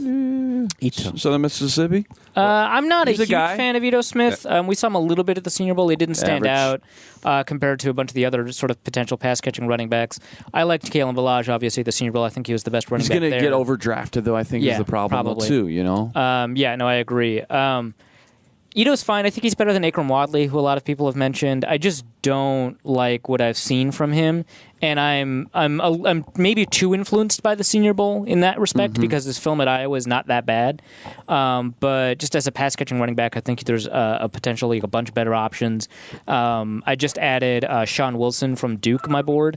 Southern Mississippi? I'm not He's a a huge guy. fan of Ito Smith. We saw him a little bit at the Senior Bowl. He didn't stand Average. out compared to a bunch of the other sort of potential pass-catching running backs. I liked Kalen Ballage, obviously, at the Senior Bowl. I think he was the best running He's back going there. to get overdrafted, though, I think is the problem, probably. too, I agree. Ito's fine. I think he's better than Akram Wadley, who a lot of people have mentioned. I just don't like what I've seen from him, and I'm maybe too influenced by the Senior Bowl in that respect because his film at Iowa is not that bad. But just as a pass catching running back, I think there's a potentially a bunch better options. I just added Sean Wilson from Duke my board.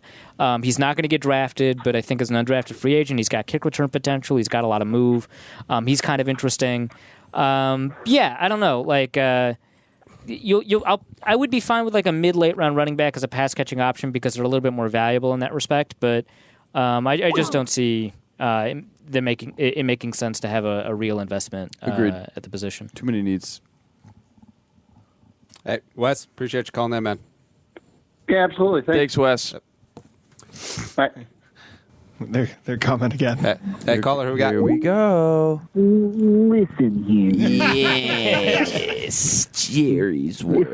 He's not going to get drafted, but I think as an undrafted free agent, he's got kick return potential. He's got a lot of move. He's kind of interesting. I don't know. Like, I would be fine with like a mid-late round running back as a pass catching option because they're a little bit more valuable in that respect. But I just don't see it making sense to have a real investment at the position. Too many needs. Hey, Wes, appreciate you calling that, man. Yeah, absolutely. Thanks, Wes. Bye. They're coming again. Hey, caller, who we got? Here we go. Listen here. Yes, Jerry's world.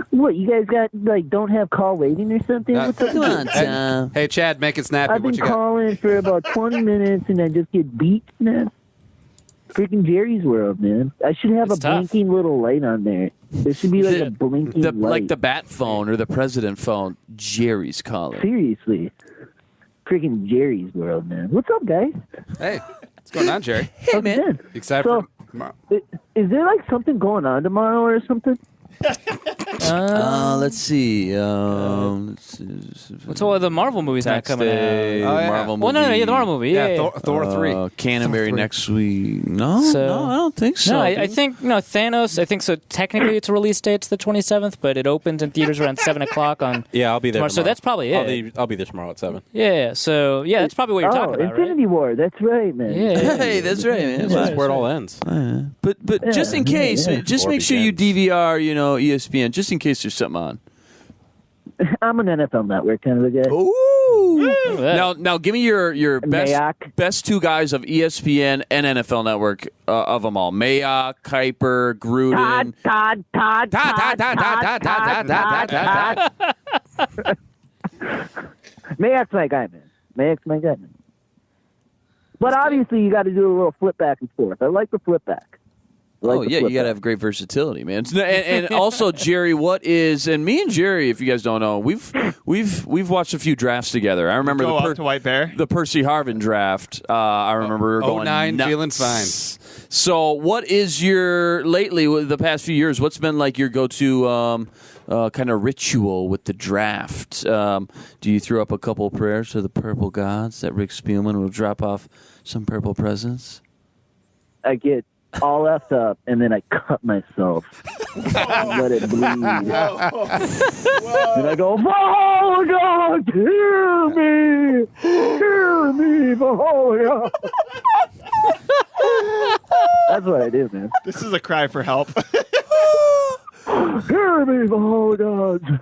What, you guys don't have call waiting or something? What's up? Come on, Tom. Hey, Chad, make it snappy. I've been What you got? calling for about 20 minutes and I just get beat, man. Freaking Jerry's World, man. I should have It's a tough. blinking little light on there. There should be like a blinking light. Like the bat phone or the president phone. Jerry's calling. Seriously. Freaking Jerry's World, man. What's up, guys? Hey, what's going on, Jerry? Hey, man. Excited So, for tomorrow. Is there like something going on tomorrow or something? Let's see. What's all the Marvel movies not Tax coming Day, out? Marvel Well, no, movie. the Marvel movie. Yeah, Thor 3. Canterbury next week. No, So- no, I don't think so. No, I think Thanos. I think so. Technically, its release date's the 27th, but it opens in theaters around 7:00 on. Yeah, I'll be there tomorrow. So tomorrow. that's probably it. I'll be there tomorrow at 7. Yeah. So yeah, that's probably what you're talking about, right? Infinity War. That's right, man. Yeah. Hey, that's right, man. That's where it all ends. But just in case, just Or make sure you begins. DVR, ESPN, just in case there's something on. I'm an NFL Network kind of a guy. Ooh. Now, give me your Mayock. best two guys of ESPN and NFL Network of them all. Mayock, Kuiper, Gruden. Todd. Mayock's my guy, man. Mayock's my guy, man. But obviously, you got to do a little flip back and forth. I like the flip back. Oh yeah, you got to have great versatility, man. And also, Jerry, and me and Jerry, if you guys don't know, we've watched a few drafts together. I remember Go up to White Bear. the Percy Harvin draft. I remember we were going 09, nuts. feeling fine. So, what is lately, with the past few years, what's been like your go-to kind of ritual with the draft? Do you throw up a couple prayers to the purple gods that Rick Spielman will drop off some purple presents? I get all effed up, and then I cut myself. Let it bleed. And I go, oh, God, hear me! Hear me, oh, God! That's what I do, man. This is a cry for help. Hear me, oh, God!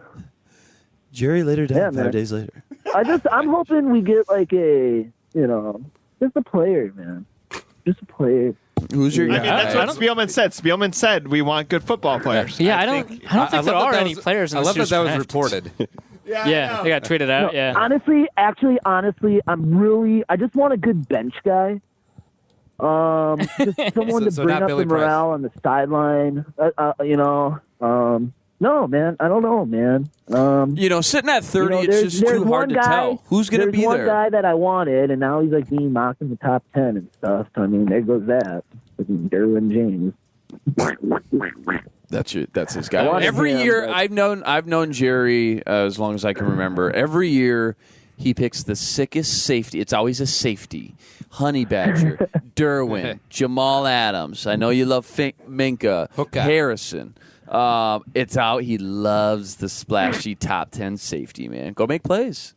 Jerry later died Yeah, 5 man. days later. I'm hoping we get like just a player, man. Just a player. Who's your I guy? mean, that's what Spielman said. Spielman said we want good football players. Yeah, I don't think there are any players in I this love year's that was draft. reported. Yeah, they got tweeted out. Yeah. Honestly, I just want a good bench guy. Just someone So to bring not up Billy the Price. morale on the sideline. No, man, I don't know, man. Sitting at 30, it's there's just too hard one to guy, tell. Who's going to be There's one there? guy that I wanted, and now he's like being mocked in the top 10 and stuff. So, I mean, there goes that. Derwin James. That's his I guy. wanted Every him, year, but- I've known Jerry as long as I can remember. Every year, he picks the sickest safety. It's always a safety. Honey Badger, Derwin, Jamal Adams. I know you love Minka, Harrison. It's out. He loves the splashy top 10 safety, man. Go make plays.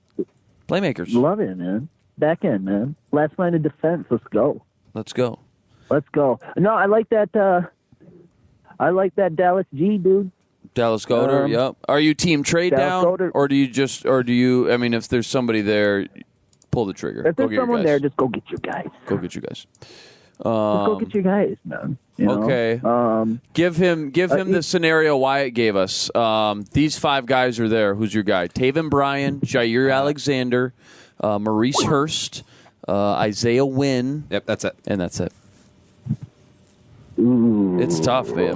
Playmakers. Love it, man. Back end, man. Last line of defense. Let's go. Let's go. Let's go. No, I like that. Dallas G, dude. Dallas Goddard, yep. Are you team trade Dallas down, Goedert. or do you? I mean, if there's somebody there, pull the trigger. If Go there's get your someone guys. there, just go get your guys. Go get you guys. Just go get your guys, man. You know? Okay. Give him the scenario Wyatt gave us. These 5 guys are there. Who's your guy? Taven Bryan, Jair Alexander, Maurice Hurst, Isaiah Wynn. Yep, that's it. And that's it. Ooh. It's tough, man.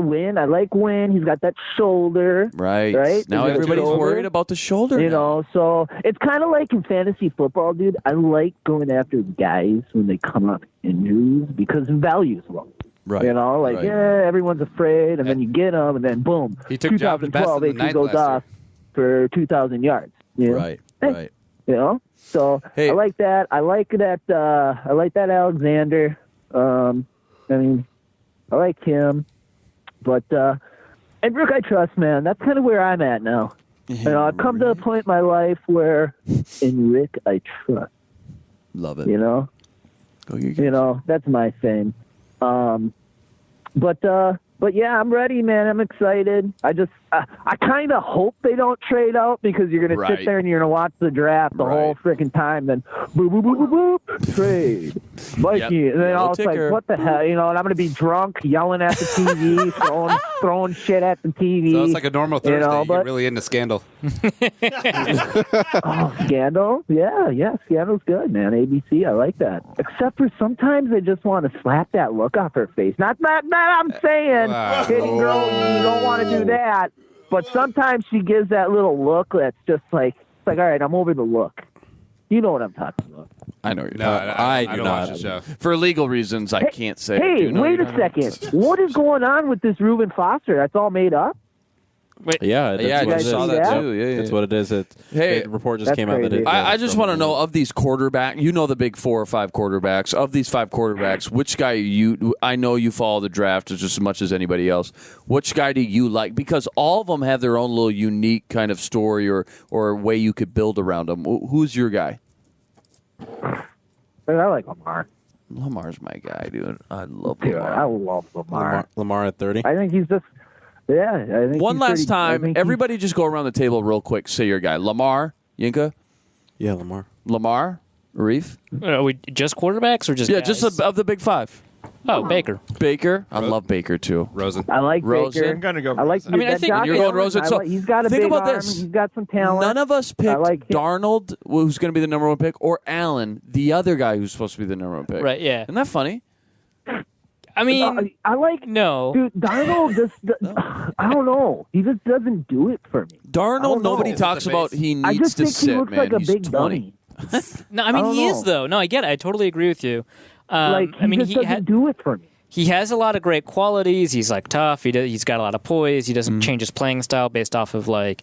Wynn. I like Wynn. He's got that shoulder. Right. Now He's got everybody's shoulder. worried about the shoulder. You now. know, so it's kind of like in fantasy football, dude. I like going after guys when they come off injuries because value's low. Right. You know, like, right. yeah, everyone's afraid, and then you get them, and then boom, He took Jonathan Best 2012, in the AP ninth goes last off for 2,000 yards. You know? Right. Hey, Right. You know, so Hey. I like that. I like that Alexander. I mean, I like him, but and Rick, I trust, man. That's kind of where I'm at now. You know, I've come to a point in my life where in Rick I trust. Love it. You know, Go get you know, that's my thing. But yeah, I'm ready, man. I'm excited. I I kind of hope they don't trade out because you're going to sit there and you're going to watch the draft the whole freaking time. Then boop, boop, boop, boop, boop, trade. Mikey. And then it's like, what the hell? And I'm going to be drunk, yelling at the TV, throwing shit at the TV. So it's like a normal Thursday. You get really into Scandal. Scandal? Yeah, Scandal's good, man. ABC, I like that. Except for sometimes I just want to slap that look off her face. Not I'm saying, hitting girls, you don't want to do that. But sometimes she gives that little look that's just like, it's like, all right, I'm over the look. You know what I'm talking about. I know you're talking about. I do not. Watch the show. For legal reasons, I can't say. Hey, wait a second. What is going on with this Reuben Foster? That's all made up? I saw that too. Yeah, that's what it is. The report just came out that it. I just want to know, of these quarterbacks, you know the big 4 or 5 quarterbacks. Of these 5 quarterbacks, which guy I know you follow the draft just as much as anybody else. Which guy do you like? Because all of them have their own little unique kind of story or way you could build around them. Who's your guy? I like Lamar. Lamar's my guy, dude. I love Lamar. I love Lamar. Lamar at 30? I think he's just... Yeah, I think one last time, everybody just go around the table real quick. Say your guy. Lamar, Yinka? Yeah, Lamar. Lamar? Arif? Are we just quarterbacks or just guys? Just of the big 5. Oh, Baker. Baker? I love Baker, too. Rosen. I like Rosen. Baker. I'm going to go I like. Rosen. I mean, I think you're going Rosen. So he's got a think big about arm. this. He's got some talent. None of us picked like Darnold, who's going to be the number 1 pick, or Allen, the other guy who's supposed to be the number 1 pick. Right, yeah. Isn't that funny? I mean, I like dude. Darnold just I don't know. He just doesn't do it for me. Darnold, nobody talks about. He needs I just to think sit, he looks man. like a He's big 20. dummy. No, I mean he is though. No, I get it. I totally agree with you. He just doesn't do it for me. He has a lot of great qualities. He's like tough. He's got a lot of poise. He doesn't change his playing style based off of a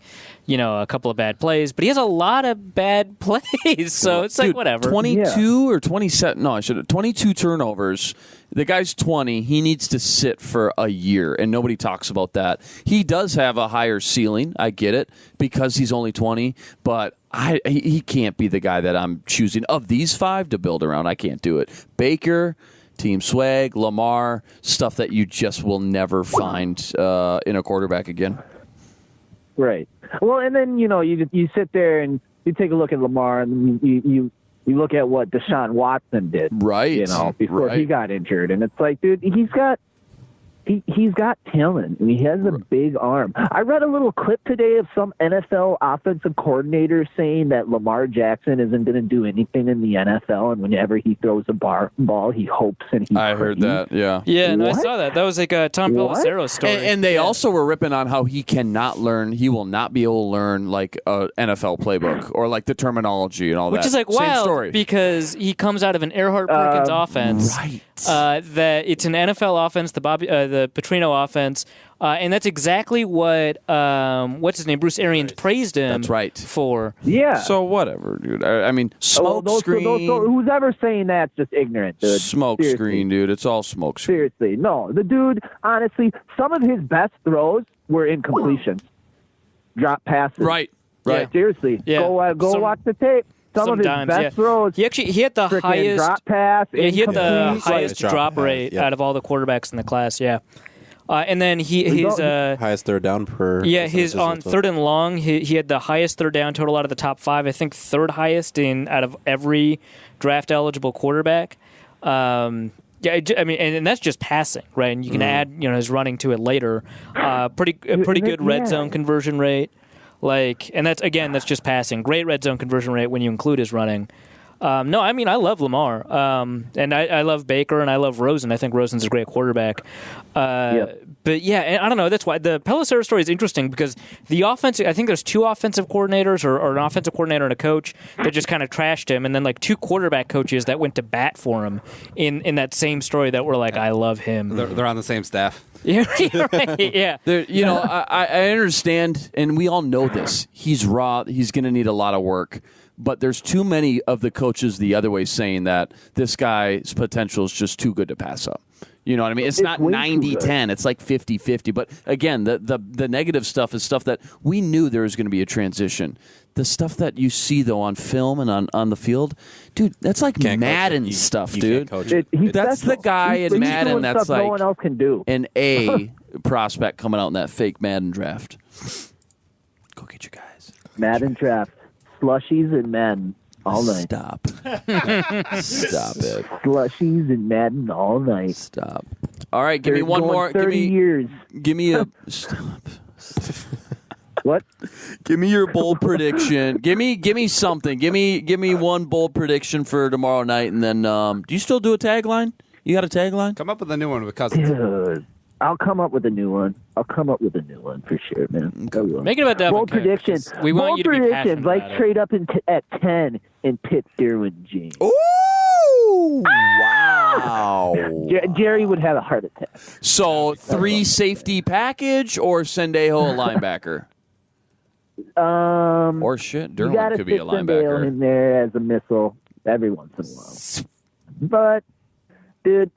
couple of bad plays. But he has a lot of bad plays. So it's like whatever. 22 or 27? No, I should have 22 turnovers. The guy's 20. He needs to sit for a year, and nobody talks about that. He does have a higher ceiling. I get it because he's only 20, but he can't be the guy that I'm choosing of these 5 to build around. I can't do it. Baker. Team swag, Lamar, stuff that you just will never find in a quarterback again. Right. Well, and then you sit there and you take a look at Lamar, and you look at what Deshaun Watson did, right? Before he got injured, and it's like, dude, he's got talent, and he has a big arm. I read a little clip today of some NFL offensive coordinator saying that Lamar Jackson isn't going to do anything in the NFL, and whenever he throws a ball, he hopes and he I heard that, yeah. Yeah, no, I saw that. That was like a Tom Pelissero story. And they also were ripping on how he will not be able to learn like a NFL playbook or like the terminology and all that. Which is like wild because he comes out of an Earhart Perkins offense. Right. That it's an NFL offense, the Petrino offense, and that's exactly what what's his name, Bruce Arians praised him. That's right. For So whatever, dude. I mean, smoke screen. Who's ever saying that's just ignorant, dude. Smoke screen, dude. It's all smoke screen. Seriously, no. The dude, honestly, some of his best throws were incompletions, drop passes. Right. Yeah, seriously. Yeah. Go watch the tape. Some of his best throws. He had the highest drop pass. Yeah, he had the highest drop pass, rate out of all the quarterbacks in the class. Yeah, and then his highest third down per. Yeah, his on third and long, he had the highest third down total out of the top 5. I think third highest out of every draft eligible quarterback. Yeah, I mean, and that's just passing, right? And you can add his running to it later. Pretty good red zone conversion rate. And that's just passing. Great red zone conversion rate when you include his running. No, I mean, I love Lamar. And I love Baker and I love Rosen. I think Rosen's a great quarterback. But yeah, and I don't know. That's why the Pelissero story is interesting because the offense, I think there's 2 offensive coordinators or an offensive coordinator and a coach that just kind of trashed him. And then 2 quarterback coaches that went to bat for him in that same story that were like, I love him. They're on the same staff. Yeah, right. Yeah. I understand, and we all know this. He's raw. He's going to need a lot of work. But there's too many of the coaches the other way saying that this guy's potential is just too good to pass up. You know what I mean? It's not 90-10. It's like 50-50. But again, the negative stuff is stuff that we knew there was going to be a transition. The stuff that you see, though, on film and on the field, dude, that's like Madden stuff, dude. That's the guy in Madden that's like no one else can do. An A prospect coming out in that fake Madden draft. Go get your guys. Madden draft. Slushies and Madden all night. Stop. Stop it. Slushies and Madden all night. Stop. All right, give me They're one going more. 30 years. Give me a stop. What? Give me your bold prediction. Give me something. Give me one bold prediction for tomorrow night, and then do you still do a tagline? You got a tagline? Come up with a new one with Cousins. Dude, I'll come up with a new one. I'll come up with a new one for sure, man. I will. Make it about Devin Bold Cook, predictions. 'cause we want Bold you to be predictions. passionate Like about it. trade up at 10 and pit Derwin James. Ooh! Wow. Jerry would have a heart attack. So 3 safety package or Sendejo a linebacker? Or shit, You Derwin gotta could be a fit Sandale linebacker. in there as a missile every once in a while. But, dude,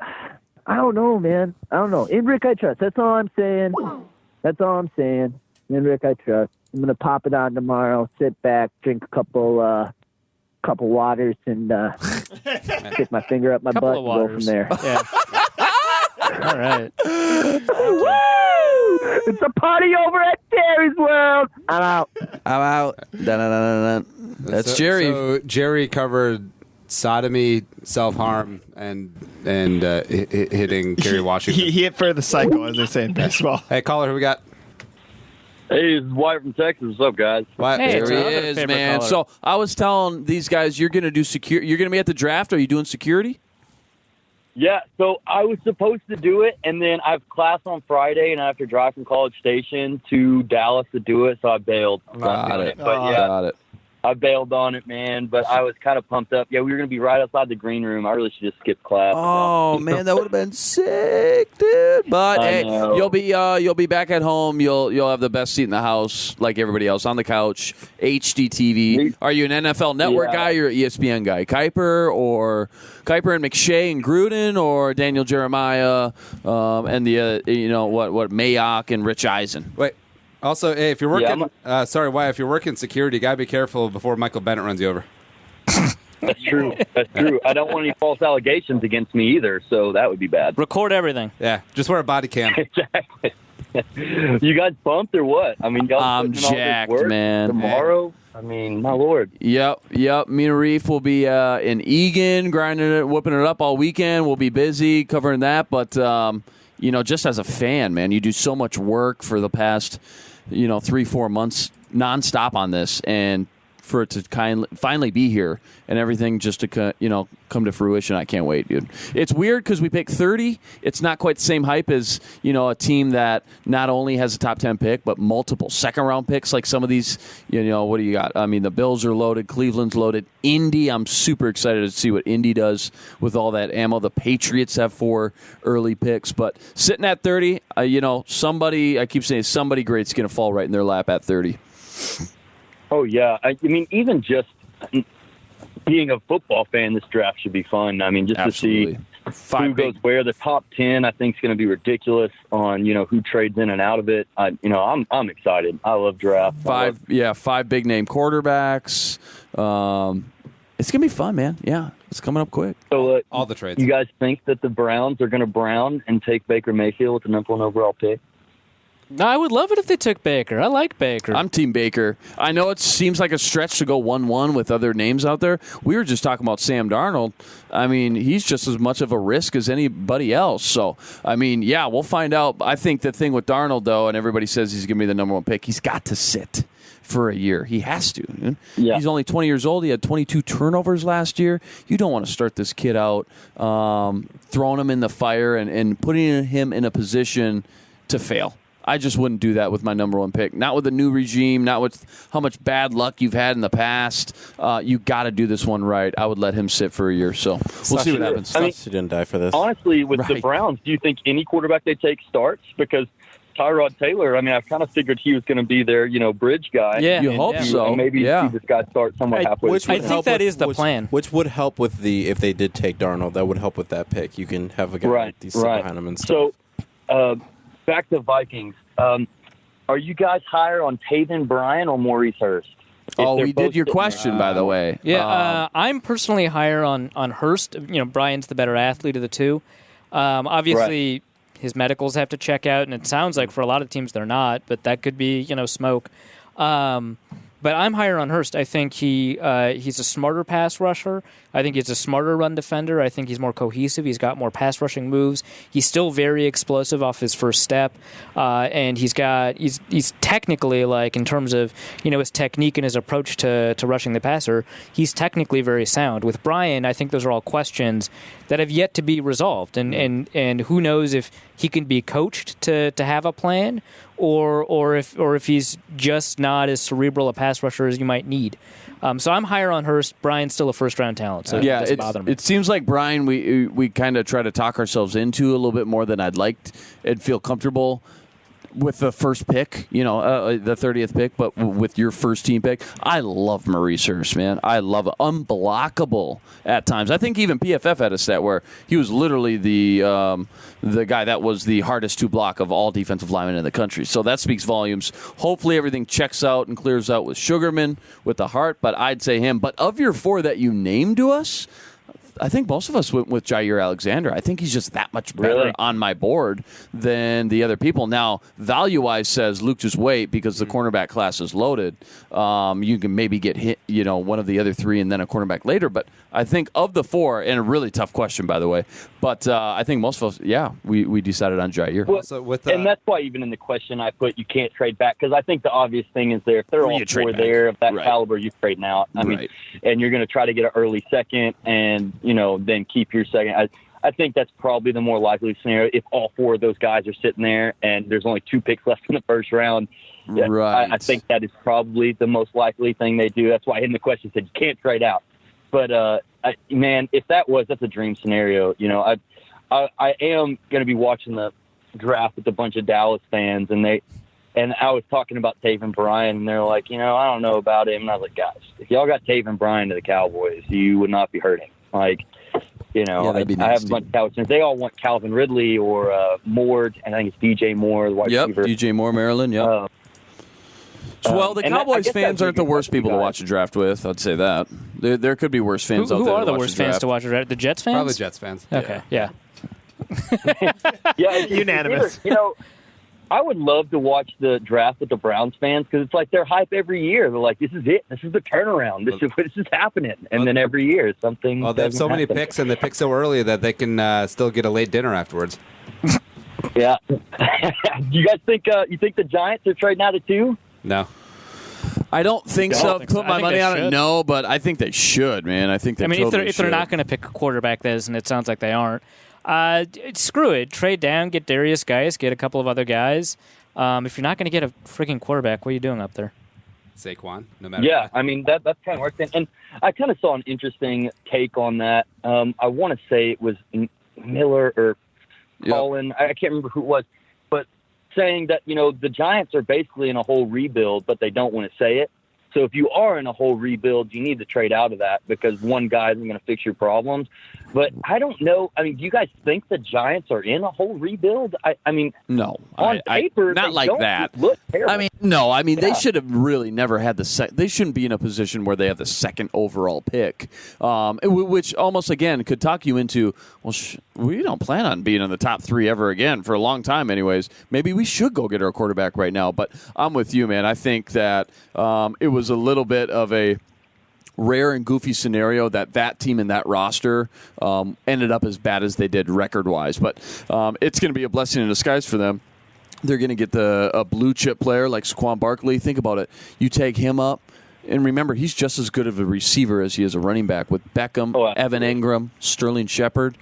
I don't know, man. I don't know. In Rick I trust. That's all I'm saying. That's all I'm saying. In Rick I trust. I'm gonna pop it on tomorrow. Sit back, drink a couple waters, and stick my finger up my Couple butt of and go from waters. there. Yeah. All right. Woo! It's a party over at Terry's World. I'm out. I'm out. Dun-dun-dun-dun-dun. That's Jerry. So Jerry covered sodomy, self-harm, and hitting Kerry Washington. He hit for the cycle, as they say in baseball. Hey, caller, who we got? Hey, it's Wyatt from Texas. What's up, guys? Wyatt. Hey, There it's he another is, favorite man. caller. So I was telling these guys you're going to do security. You're going to be at the draft. Are you doing security? Yeah, so I was supposed to do it, and then I have class on Friday, and I have to drive from College Station to Dallas to do it, so I bailed. I'm not Got doing it. But yeah, Got it. I bailed on it, man, but I was kind of pumped up. Yeah, we were going to be right outside the green room. I really should just skip class. Oh man, that would have been sick, dude. But I hey, know. you'll be back at home. You'll have the best seat in the house, like everybody else, on the couch, HD TV. Are you an NFL Network Yeah. guy? You're an ESPN guy, Kuiper and McShay and Gruden, or Daniel Jeremiah and the what Mayock and Rich Eisen. Wait. Also, hey, if you're working, Yeah, Wyatt, if you're working security, you gotta be careful before Michael Bennett runs you over. That's true. That's true. I don't want any false allegations against me either, so that would be bad. Record everything. Yeah, just wear a body cam. Exactly. You guys pumped or what? I mean, y'all I'm putting in all this jacked, work man. tomorrow. I mean, my lord. Yep. Me and Reef will be in Egan, grinding it, whooping it up all weekend. We'll be busy covering that, but just as a fan, man, you do so much work for the past 3-4 months nonstop on this, and for it to finally be here and everything just to come to fruition, I can't wait, dude. It's weird because we picked 30. It's not quite the same hype as a team that not only has a top 10 pick but multiple second-round picks, like some of these. What do you got? I mean, the Bills are loaded, Cleveland's loaded, Indy. I'm super excited to see what Indy does with all that ammo. The Patriots have 4 early picks, but sitting at 30, somebody, I keep saying somebody great's going to fall right in their lap at 30. Oh, yeah. I mean, even just being a football fan, this draft should be fun. I mean, just Absolutely. to see who goes where. The top 10, I think, is going to be ridiculous on, who trades in and out of it. I'm excited. I love draft. 5 big-name quarterbacks. It's going to be fun, man. Yeah, it's coming up quick. So, all the trades. You guys think that the Browns are going to brown and take Baker Mayfield with the number 1 overall pick? No, I would love it if they took Baker. I like Baker. I'm Team Baker. I know it seems like a stretch to go 1-1 with other names out there. We were just talking about Sam Darnold. I mean, he's just as much of a risk as anybody else. So, I mean, yeah, we'll find out. I think the thing with Darnold, though, and everybody says he's going to be the number 1 pick, he's got to sit for a year. He has to. Dude. Yeah. He's only 20 years old. He had 22 turnovers last year. You don't want to start this kid out throwing him in the fire and putting him in a position to fail. I just wouldn't do that with my number 1 pick. Not with a new regime, not with how much bad luck you've had in the past. You got to do this one right. I would let him sit for a year. So we'll see what happens. I mean, She didn't die for this. Honestly, with the Right. Browns, do you think any quarterback they take starts? Because Tyrod Taylor, I mean, I've kind of figured he was going to be their, bridge guy. Yeah. You hope so. And maybe Yeah. see this guy start somewhere halfway. Which through. would I think help that with- is the plan. Which would help with if they did take Darnold, that would help with that pick. You can have a guy like these sit behind him and stuff. So, back to Vikings. Are you guys higher on Taven Bryan or Maurice Hurst? Oh, If we they're did your both question, by the way. Yeah, I'm personally higher on Hurst. Brian's the better athlete of the two. Obviously, His medicals have to check out, and it sounds like for a lot of teams they're not, but that could be smoke. But I'm higher on Hurst. I think he's a smarter pass rusher. I think he's a smarter run defender. I think he's more cohesive. He's got more pass rushing moves. He's still very explosive off his first step, and he's technically, like, in terms of his technique and his approach to rushing the passer, he's technically very sound. With Brian, I think those are all questions that have yet to be resolved, and who knows if he can be coached to have a plan, or if he's just not as cerebral a pass rusher as you might need. So I'm higher on Hurst. Brian's still a first-round talent, so it doesn't bother me. It seems like Brian, we kind of try to talk ourselves into a little bit more than I'd like and feel comfortable with the first pick, the 30th pick, but with your first team pick. I love Maurice Hurst, man. I love it. Unblockable at times. I think even PFF had a stat where he was literally the guy that was the hardest to block of all defensive linemen in the country. So that speaks volumes. Hopefully everything checks out and clears out with Sugarman, with the heart, but I'd say him. But of your four that you named to us, I think most of us went with Jair Alexander. I think he's just that much better on my board than the other people. Now, value-wise says Luke just wait because the cornerback class is loaded. You can maybe get hit, one of the other three and then a cornerback later. But I think of the four, and a really tough question, by the way, but I think most of us, we decided on Jair. Well, and that's why even in the question I put you can't trade back, because I think the obvious thing is there. If they're all four there of that caliber, you trade now. I mean, and you're going to try to get an early second and, then keep your second. I think that's probably the more likely scenario if all four of those guys are sitting there and there's only 2 picks left in the first round. Right. I think that is probably the most likely thing they do. That's why in the question said you can't trade out. But, man, if that's a dream scenario. I am going to be watching the draft with a bunch of Dallas fans, and I was talking about Taven Bryan, and they're like, I don't know about him. And I was like, guys, if y'all got Taven Bryan to the Cowboys, you would not be hurting. Like, that'd be I have a bunch of Cowboys. They all want Calvin Ridley or Moore, and I think it's DJ Moore, the wide receiver. DJ Moore, Maryland, yep. Well, the Cowboys fans aren't the worst people to watch a draft with. I'd say that. There could be worse fans out there. Who are the worst fans to watch a draft? The Jets fans? Probably Jets fans. Okay, yeah. Yeah, unanimous. I would love to watch the draft with the Browns fans because it's like they're hype every year. They're like, this is it. This is the turnaround. This is happening. And then every year something. Well, they have so many picks, and they pick so early that they can still get a late dinner afterwards. Yeah. Do you guys think the Giants are trading out of 2? No. I don't think so. Put my money on it. No, but I think they should, man. I think they totally if they're not going to pick a quarterback, and it sounds like they aren't. Screw it. Trade down, get Darius Geis, get a couple of other guys. If you're not going to get a freaking quarterback, what are you doing up there? Saquon, no matter what. what. I mean, that's kind of worth it. And I kind of saw an interesting take on that. I want to say it was Miller or Colin. I can't remember who it was. But saying that, the Giants are basically in a whole rebuild, but they don't want to say it. So if you are in a whole rebuild, you need to trade out of that because one guy isn't going to fix your problems. But I don't know. I mean, do you guys think the Giants are in a whole rebuild? I mean, no. On paper, not they like don't that. Look terrible. They should have really never had they shouldn't be in a position where they have the second overall pick, which almost, again, could talk you into, we don't plan on being in the top 3 ever again for a long time anyways. Maybe we should go get our quarterback right now. But I'm with you, man. I think that it was a little bit of a rare and goofy scenario that team and that roster ended up as bad as they did record-wise. But it's going to be a blessing in disguise for them. They're going to get a blue-chip player like Saquon Barkley. Think about it. You take him up, and remember, he's just as good of a receiver as he is a running back with Beckham, Evan Engram, Sterling Shepard.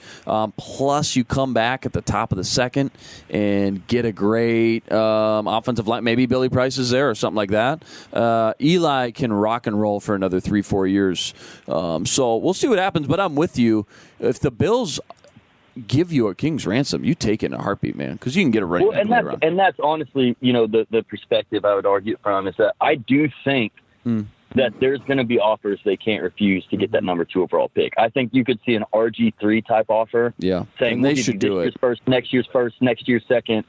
Plus, you come back at the top of the second and get a great offensive line. Maybe Billy Price is there or something like that. Eli can rock and roll for another 3-4 years. So we'll see what happens, but I'm with you. If the Bills give you a king's ransom, you take it in a heartbeat, man, because you can get a running back later on. And that's honestly, the perspective I would argue from is that I do think that there's going to be offers they can't refuse to get that number 2 overall pick. I think you could see an RG3 type offer. Yeah, saying and they should do it. Next year's first, next year's second,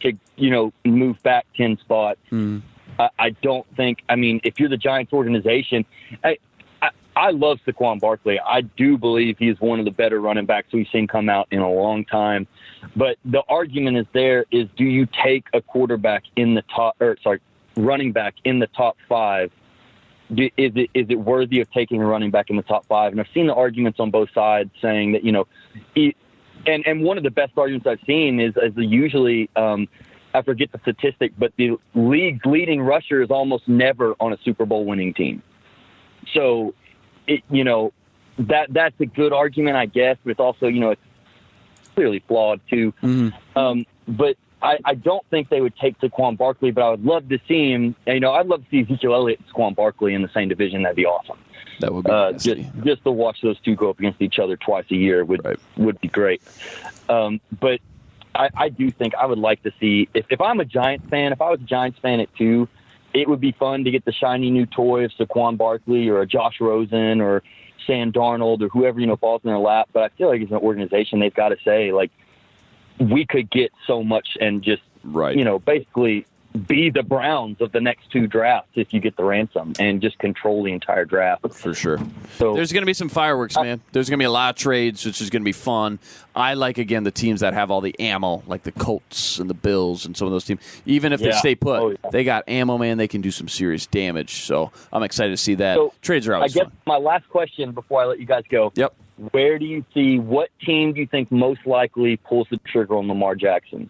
to move back 10 spots. I don't think. I mean, if you're the Giants organization, I I love Saquon Barkley. I do believe he's one of the better running backs we've seen come out in a long time. But the argument is do you take a running back in the top 5? Is it worthy of taking a running back in the top 5? And I've seen the arguments on both sides saying that, and one of the best arguments I've seen is usually, I forget the statistic, but the league's leading rusher is almost never on a Super Bowl winning team. So, that's a good argument, I guess, but it's also, it's clearly flawed too. Mm-hmm. But I don't think they would take Saquon Barkley, but I would love to see him. I'd love to see Ezekiel Elliott and Saquon Barkley in the same division. That'd be awesome. That would be just to watch those two go up against each other twice a year would be great. But I do think I would like to see if I'm a Giants fan. If I was a Giants fan at 2, it would be fun to get the shiny new toy of Saquon Barkley or a Josh Rosen or Sam Darnold or whoever falls in their lap. But I feel like as an organization, they've got to say we could get so much and just, basically be the Browns of the next 2 drafts if you get the ransom and just control the entire draft. For sure. So there's going to be some fireworks, man. There's going to be a lot of trades, which is going to be fun. I like, again, the teams that have all the ammo, like the Colts and the Bills and some of those teams. Even if they stay put, they got ammo, man. They can do some serious damage. So I'm excited to see that. So trades are always fun. fun. My last question before I let you guys go. Yep. What team do you think most likely pulls the trigger on Lamar Jackson?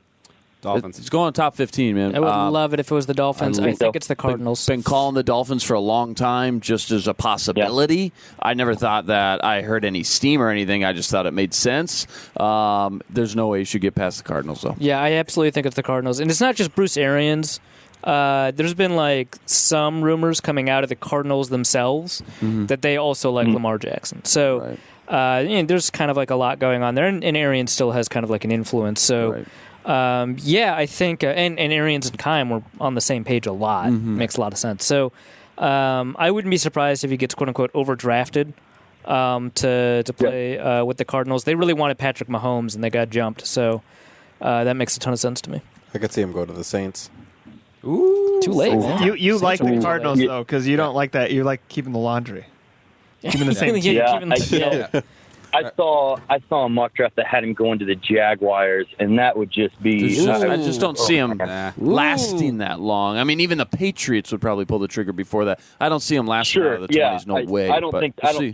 Dolphins. It's going top 15, man. I would love it if it was the Dolphins. I think it's the Cardinals. Been calling the Dolphins for a long time just as a possibility. Yeah. I never thought that I heard any steam or anything. I just thought it made sense. There's no way you should get past the Cardinals, though. Yeah, I absolutely think it's the Cardinals. And it's not just Bruce Arians. There's been some rumors coming out of the Cardinals themselves that they also like Lamar Jackson. So there's kind of a lot going on there. And Arians still has kind of an influence. So... Right. I think, and Arians and Kime were on the same page a lot. Makes a lot of sense. So, I wouldn't be surprised if he gets quote unquote overdrafted to play with the Cardinals. They really wanted Patrick Mahomes, and they got jumped. So, that makes a ton of sense to me. I could see him go to the Saints. Ooh, too late. Man. You like the Cardinals though, because you don't like that. You like keeping the laundry, keeping the same team. I saw a mock draft that had him going to the Jaguars, and that would just be... I just don't see him lasting that long. I mean, even the Patriots would probably pull the trigger before that. I don't see him lasting out of the 20s. No way. I don't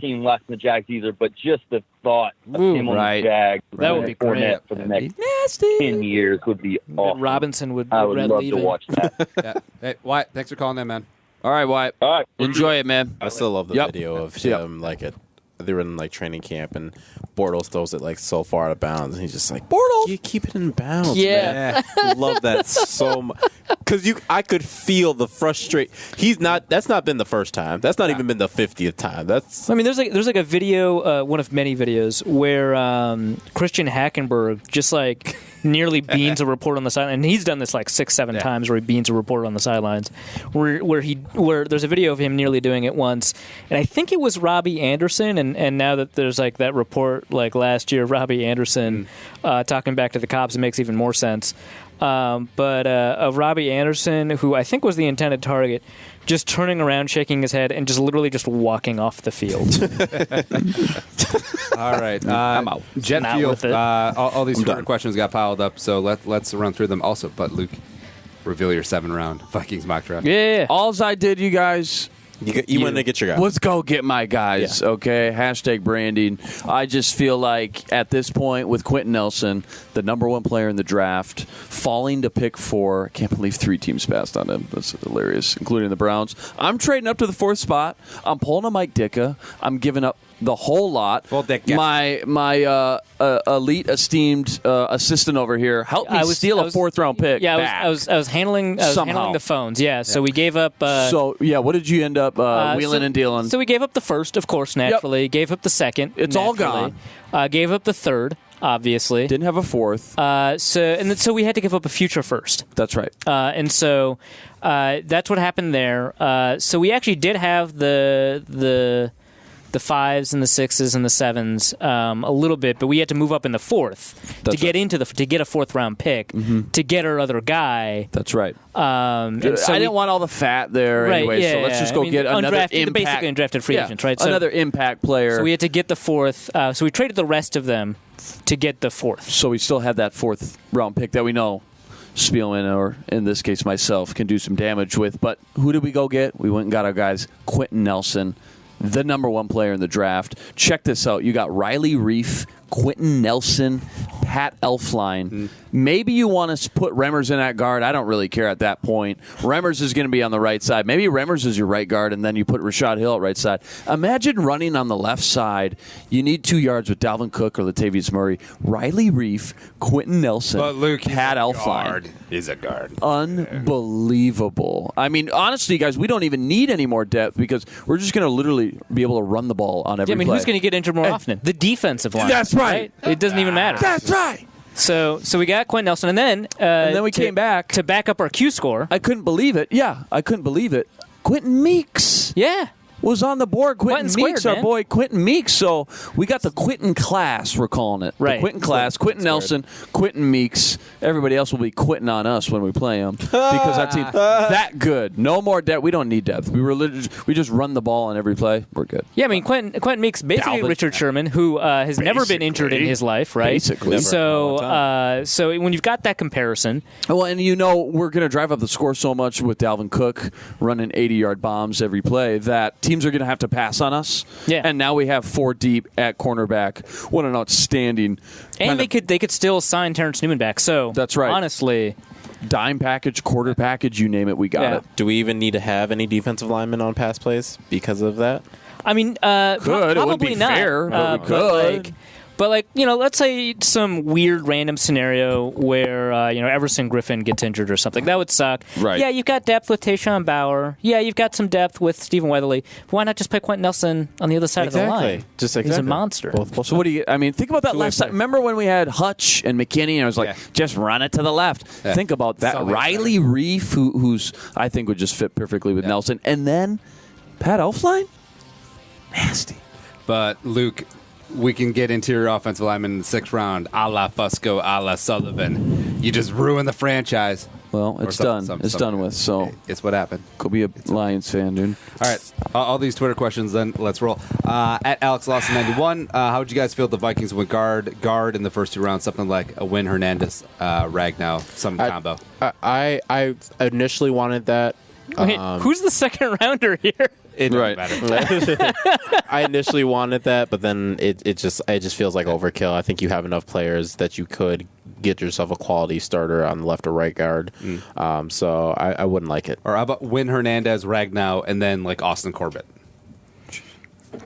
see him lasting the Jags either, but just the thought of him on the Jags that would be great for the next 10 years would be awesome. Robinson would I would love to watch that. Hey, Wyatt, thanks for calling in, man. All right, Wyatt. All right. Enjoy it, man. I still love the video of him they were in training camp and Bortles throws it so far out of bounds and he's just Bortles, you keep it in bounds. Yeah, man. Love that so much because I could feel the frustration. That's not been the first time. That's not even been the 50th time. There's a video, one of many videos where Christian Hackenberg just nearly beans a reporter on the sideline, and he's done this 6-7 times where he beans a reporter on the sidelines. Where there's a video of him nearly doing it once, and I think it was Robbie Anderson, and now that there's that report last year, Robbie Anderson talking back to the cops, it makes even more sense. But of Robbie Anderson, who I think was the intended target, just turning around, shaking his head, and just literally just walking off the field. All right. I'm out. Jet fuel. All these Twitter questions got piled up, so let's run through them also. But, Luke, reveal your 7-round Vikings mock draft. Yeah. Alls I did, you guys... You want to get your guy. Let's go get my guys, okay? Hashtag branding. I just feel like at this point with Quentin Nelson, the number 1 player in the draft, falling to pick 4. I can't believe 3 teams passed on him. That's hilarious, including the Browns. I'm trading up to the 4th spot. I'm pulling a Mike Ditka. I'm giving up the whole lot. My elite esteemed assistant over here helped me steal a 4th-round pick. Yeah, back. I was handling the phones. Yeah, so we gave up. What did you end up wheeling and dealing? So we gave up the 1st, of course, naturally. Yep. Gave up the 2nd. It's all gone. Gave up the 3rd. Obviously, didn't have a 4th. So we had to give up a future 1st. That's right. And so that's what happened there. So we actually did have the the 5s and the 6s and the 7s a little bit, but we had to move up in the 4th to get to get a 4th round pick to get our other guy. That's right. So I didn't want all the fat there anyway, so let's just go get another impact. Basically undrafted free agents, right? So, another impact player. So we had to get the 4th. So we traded the rest of them to get the 4th. So we still had that 4th round pick that we know Spielman, or in this case myself, can do some damage with. But who did we go get? We went and got our guys Quentin Nelson, the number 1 player in the draft. Check this out. You got Riley Reif, Quentin Nelson, Pat Elflein. Maybe you want to put Remmers in at guard. I don't really care at that point. Remmers is going to be on the right side. Maybe Remmers is your right guard, and then you put Rashad Hill at right side. Imagine running on the left side. You need 2 yards with Dalvin Cook or Latavius Murray. Riley Reif, Quentin Nelson, Pat Elflein. He's a guard. Unbelievable. I mean, honestly, guys, we don't even need any more depth because we're just going to literally be able to run the ball on every play. Who's going to get injured more often? The defensive line. That's right. It doesn't even matter. That's right. So we got Quentin Nelson, and then we came back to back up our Q score. I couldn't believe it. Yeah, I couldn't believe it. Quentin Meeks. Yeah. Was on the board. Quentin Meeks, our boy Quentin Meeks. So we got the Quentin class, we're calling it. Right. The Quentin class. Quentin Nelson, Quentin Meeks. Everybody else will be quitting on us when we play them because our team that good. No more depth. We don't need depth. We just run the ball on every play. We're good. Yeah, I mean Quentin Meeks, basically Richard Sherman, who has never been injured in his life, right? Basically. So when you've got that comparison, well, and we're going to drive up the score so much with Dalvin Cook running 80-yard bombs every play that teams are going to have to pass on us. Yeah. And now we have 4 deep at cornerback. What an outstanding. And they could still sign Terrence Newman back. So that's right. Honestly, dime package, quarter package, you name it, we got it. Do we even need to have any defensive linemen on pass plays because of that? I mean, could. It wouldn't be not. fair, but we could. But let's say some weird random scenario where Everson Griffin gets injured or something. That would suck. Right. Yeah, you've got depth with Tayshaun Bauer. Yeah, you've got some depth with Stephen Weatherly. Why not just put Quentin Nelson on the other side of the line? He's a monster. So what do you? I mean, think about that last time. Remember when we had Hutch and McKinney, and I was like, just run it to the left. Yeah. Think about that. Riley Reif, who's I think would just fit perfectly with Nelson, and then Pat Elflein. Nasty. But Luke, we can get interior offensive linemen in the 6th round, a la Fusco, a la Sullivan. You just ruin the franchise. Well, it's done. It's done with. So it's what happened. Go be a Lions fan, dude. All right, all these Twitter questions. Then let's roll. At Alex Lawson 91, how would you guys feel if the Vikings went guard in the first 2 rounds, something like a Win Hernandez, Ragnow, some combo? I initially wanted that. Wait, who's the second rounder here? It doesn't matter. I initially wanted that, but then it just feels like overkill. I think you have enough players that you could get yourself a quality starter on the left or right guard. So I wouldn't like it. Or how about Win Hernandez, Ragnow, and then like Austin Corbett?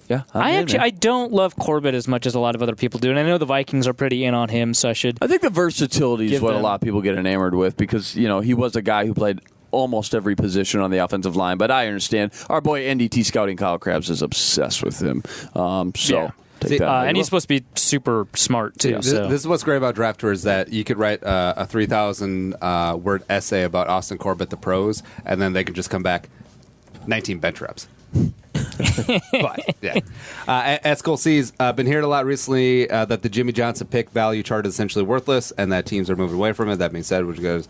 Yeah, I don't love Corbett as much as a lot of other people do, and I know the Vikings are pretty in on him. So I think the versatility is what a lot of people get enamored with because he was a guy who played almost every position on the offensive line, but I understand our boy NDT scouting Kyle Krabs is obsessed with him. And he's supposed to be super smart too. Yeah. This is what's great about Draft Tour is that you could write a 3,000 word essay about Austin Corbett, the pros, and then they can just come back 19 bench reps. But yeah, Escol C's been hearing a lot recently that the Jimmy Johnson pick value chart is essentially worthless, and that teams are moving away from it. That being said, which goes.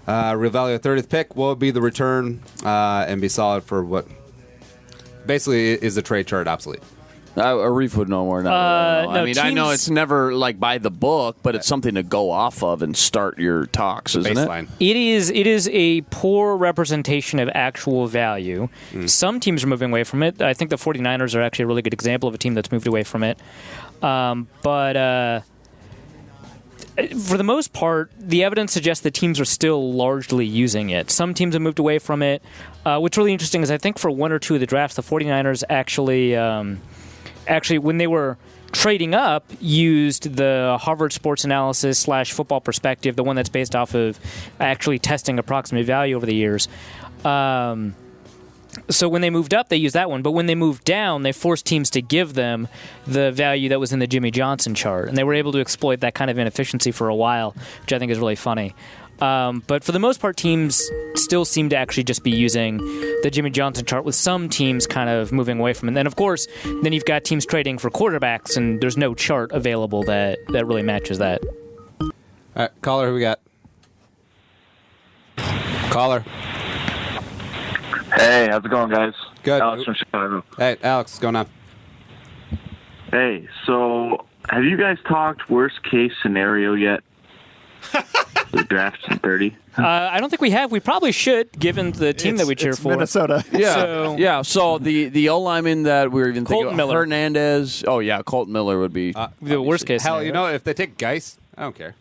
Real value of 30th pick will be the return and be solid for what basically is the trade chart obsolete. A Reef would know more now. I know it's never like by the book, but it's something to go off of and start your talks, isn't baseline. It is a poor representation of actual value. Some teams are moving away from it. I think the 49ers are actually a really good example of a team that's moved away from it. But for the most part, the evidence suggests that teams are still largely using it. Some teams have moved away from it. What's really interesting is I think for 1 or 2 of the drafts, the 49ers actually, when they were trading up, used the Harvard Sports Analysis / Football Perspective, the one that's based off of actually testing approximate value over the years. So when they moved up, they used that one. But when they moved down, they forced teams to give them the value that was in the Jimmy Johnson chart. And they were able to exploit that kind of inefficiency for a while, which I think is really funny. But for the most part, teams still seem to actually just be using the Jimmy Johnson chart, with some teams kind of moving away from it. And then, of course, then you've got teams trading for quarterbacks, and there's no chart available that really matches that. All right, caller, who we got? Caller. Hey, how's it going, guys? Good. Alex from Chicago. Hey, Alex, what's going on? Hey, so have you guys talked worst case scenario yet? The draft's in 30. I don't think we have. We probably should, given the team that we cheer for. Minnesota. Yeah. So the O lineman that we were even Colton thinking Miller. Hernandez. Oh yeah, Colton Miller would be the worst case Hell, scenario. you know, if they take Geis, I don't care.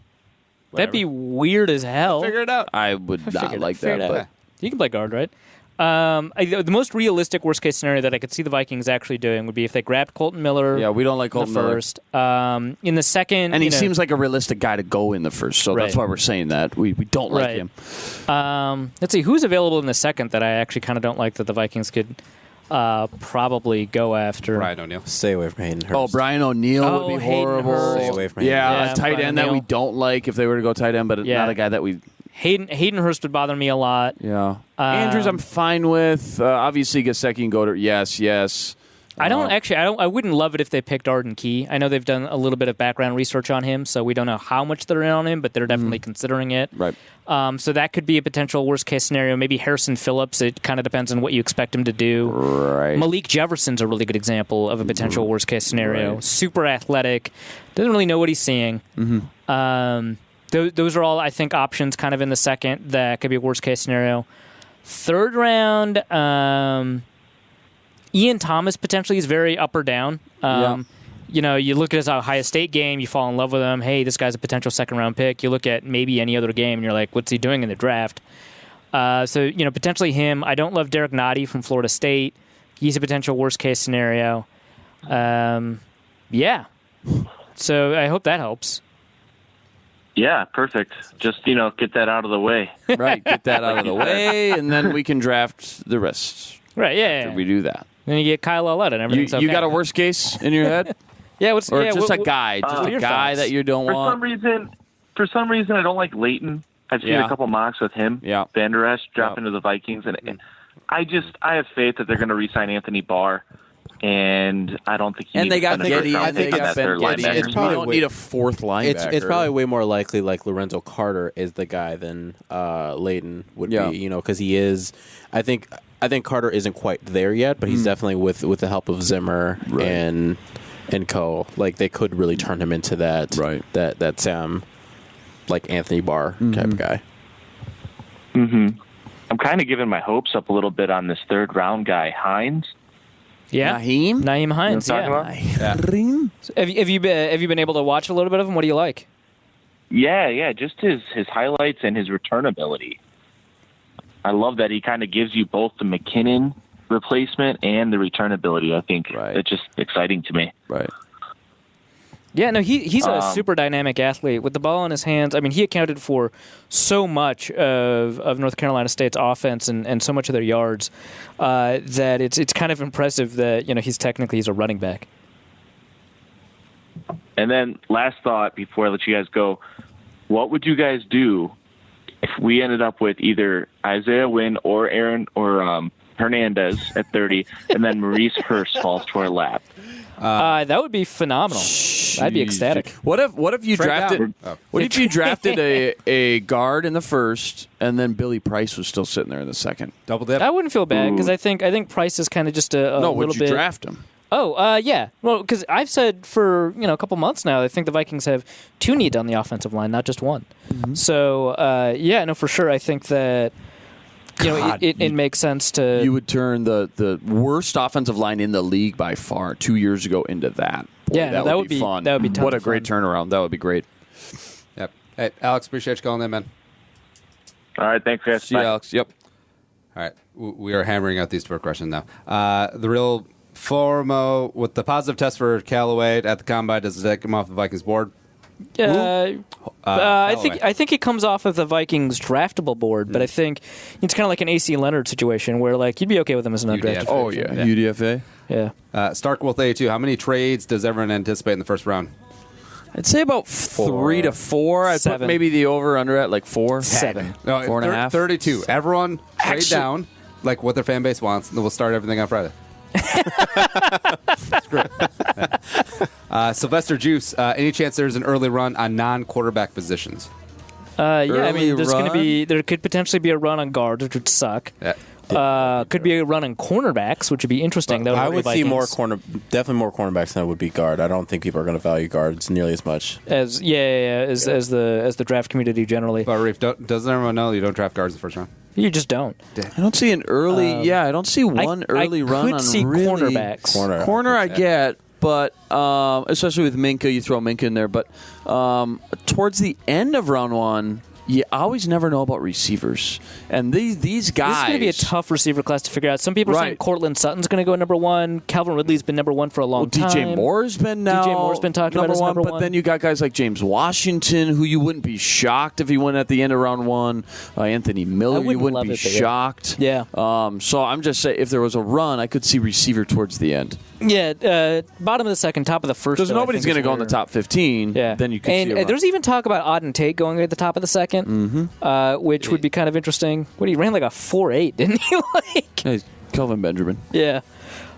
That'd be weird as hell. Figure it out. I would not like that. But You can play guard, right? The most realistic worst case scenario that I could see the Vikings actually doing would be if they grabbed Colton Miller. Yeah, we don't like Colton in the Miller. first. In the second, and he seems like a realistic guy to go in the first, so that's why we're saying that we don't like him. Let's see who's available in the second that I actually kind of don't like that the Vikings could probably go after. Brian O'Neill. Stay away from Hayden Hurst. Oh, Brian O'Neill would be Hayden horrible. Hurst. Stay away from Yeah, Hayden. a tight Brian end that we O'Neill. don't like if they were to go tight end, but not a guy that we. Hayden Hurst would bother me a lot. Yeah. Andrews, I'm fine with. Obviously, Gesicki and Goddard. Yes. I wouldn't love it if they picked Arden Key. I know they've done a little bit of background research on him, so we don't know how much they're in on him, but they're definitely considering it. Right. So that could be a potential worst case scenario. Maybe Harrison Phillips. It kind of depends on what you expect him to do. Right. Malik Jefferson's a really good example of a potential worst case scenario. Right. Super athletic, doesn't really know what he's seeing. Those are all, I think, options kind of in the second that could be a worst case scenario. Third round, Ian Thomas potentially is very up or down. You know, you look at his Ohio State game, you fall in love with him. Hey, this guy's a potential second-round pick. You look at maybe any other game, and you're like, what's he doing in the draft? So, potentially him. I don't love Derek Nottie from Florida State. He's a potential worst-case scenario. Yeah. So I hope that helps. Yeah, perfect. Just, get that out of the way. Right, get that out of the way, and then we can draft the rest. Right, yeah. We do that. Then you get Kyle Allett and everything's You okay. got a worst case in your head? Just a guy. Just a guy that you don't want. For some reason, I don't like Leighton. I've seen a couple mocks with him. Yeah. Van Der Esch drop into the Vikings, and I have faith that they're going to re-sign Anthony Barr. And I don't think they got Getty. I think it's we don't need a fourth linebacker. It's probably way more likely like Lorenzo Carter is the guy than Leighton would be. Because he is. I think Carter isn't quite there yet, but he's definitely with the help of Zimmer and co. Like they could really turn him into that that Sam, like Anthony Barr type of guy. Mm-hmm. I'm kind of giving my hopes up a little bit on this third round guy, Hines. Yeah, Naeem Hines. You know what I'm talking Yeah. So have you been able to watch a little bit of him? What do you like? Yeah, just his highlights and his return ability. I love that he kind of gives you both the McKinnon replacement and the return ability. I think it's just exciting to me. Right. Yeah, no, he's a super dynamic athlete with the ball in his hands. I mean, he accounted for so much of North Carolina State's offense and so much of their yards that it's kind of impressive that he's a running back. And then last thought before I let you guys go, what would you guys do if we ended up with either Isaiah Wynn or Aaron or Hernandez at 30, and then Maurice Hurst falls to our lap? That would be phenomenal. I'd be ecstatic. What if you drafted? What if you drafted a guard in the first, and then Billy Price was still sitting there in the second? Double dip. I wouldn't feel bad because I think Price is kind of just a little bit. Would you draft him? Oh, yeah. Well, because I've said for a couple months now, I think the Vikings have 2 needs on the offensive line, not just one. Mm-hmm. So, for sure. I think that it makes sense to. You would turn the worst offensive line in the league by far 2 years ago into that. Boy, that would be fun. That would be tons what a of great fun. turnaround. That would be great. Yep. Hey, Alex, appreciate you calling in, man. All right, thanks, guys. See you, Alex. Yep. All right, we are hammering out these 4 questions now. The real Formo with the positive test for Callaway at the combine, does it take him off the Vikings board? I think it comes off of the Vikings draftable board, but I think it's kind of like an AC Leonard situation where you'd be okay with him as an undrafted. Oh yeah, UDFA. Yeah. Stark with A2. How many trades does everyone anticipate in the first round? I'd say about 3 to 4. I'd put maybe the over/under at like 4. 7. No, 4.5. 32. Everyone trade down like what their fan base wants, and then we'll start everything on Friday. Sylvester Juice. Any chance there's an early run on non-quarterback positions? I mean, Early there could potentially be a run on guards, which would suck. Could be a run on cornerbacks, which would be interesting. I would see definitely more cornerbacks than it would be guard. I don't think people are going to value guards nearly as much as the draft community generally. But Reef, doesn't everyone know you don't draft guards in the first round? You just don't. I don't see an early. I don't see one early run could on see really cornerbacks. Corner, I get, but especially with Minka, you throw Minka in there. But towards the end of round 1. You always never know about receivers. And these guys... This is going to be a tough receiver class to figure out. Some people are saying Cortland Sutton's going to go number 1. Calvin Ridley's been number 1 for a long time. DJ Moore's been now DJ Moore's been talked about as number 1. But then you got guys like James Washington, who you wouldn't be shocked if he went at the end of round 1. Anthony Miller, you wouldn't be shocked. Yeah. So I'm just saying, if there was a run, I could see receiver towards the end. Yeah, bottom of the second, top of the first. Because nobody's going to go in the top 15. Yeah. Then you could see a run. There's even talk about Auden Tate going at the top of the second, which would be kind of interesting. He ran like a 4.8, didn't he? Kelvin Benjamin. Yeah.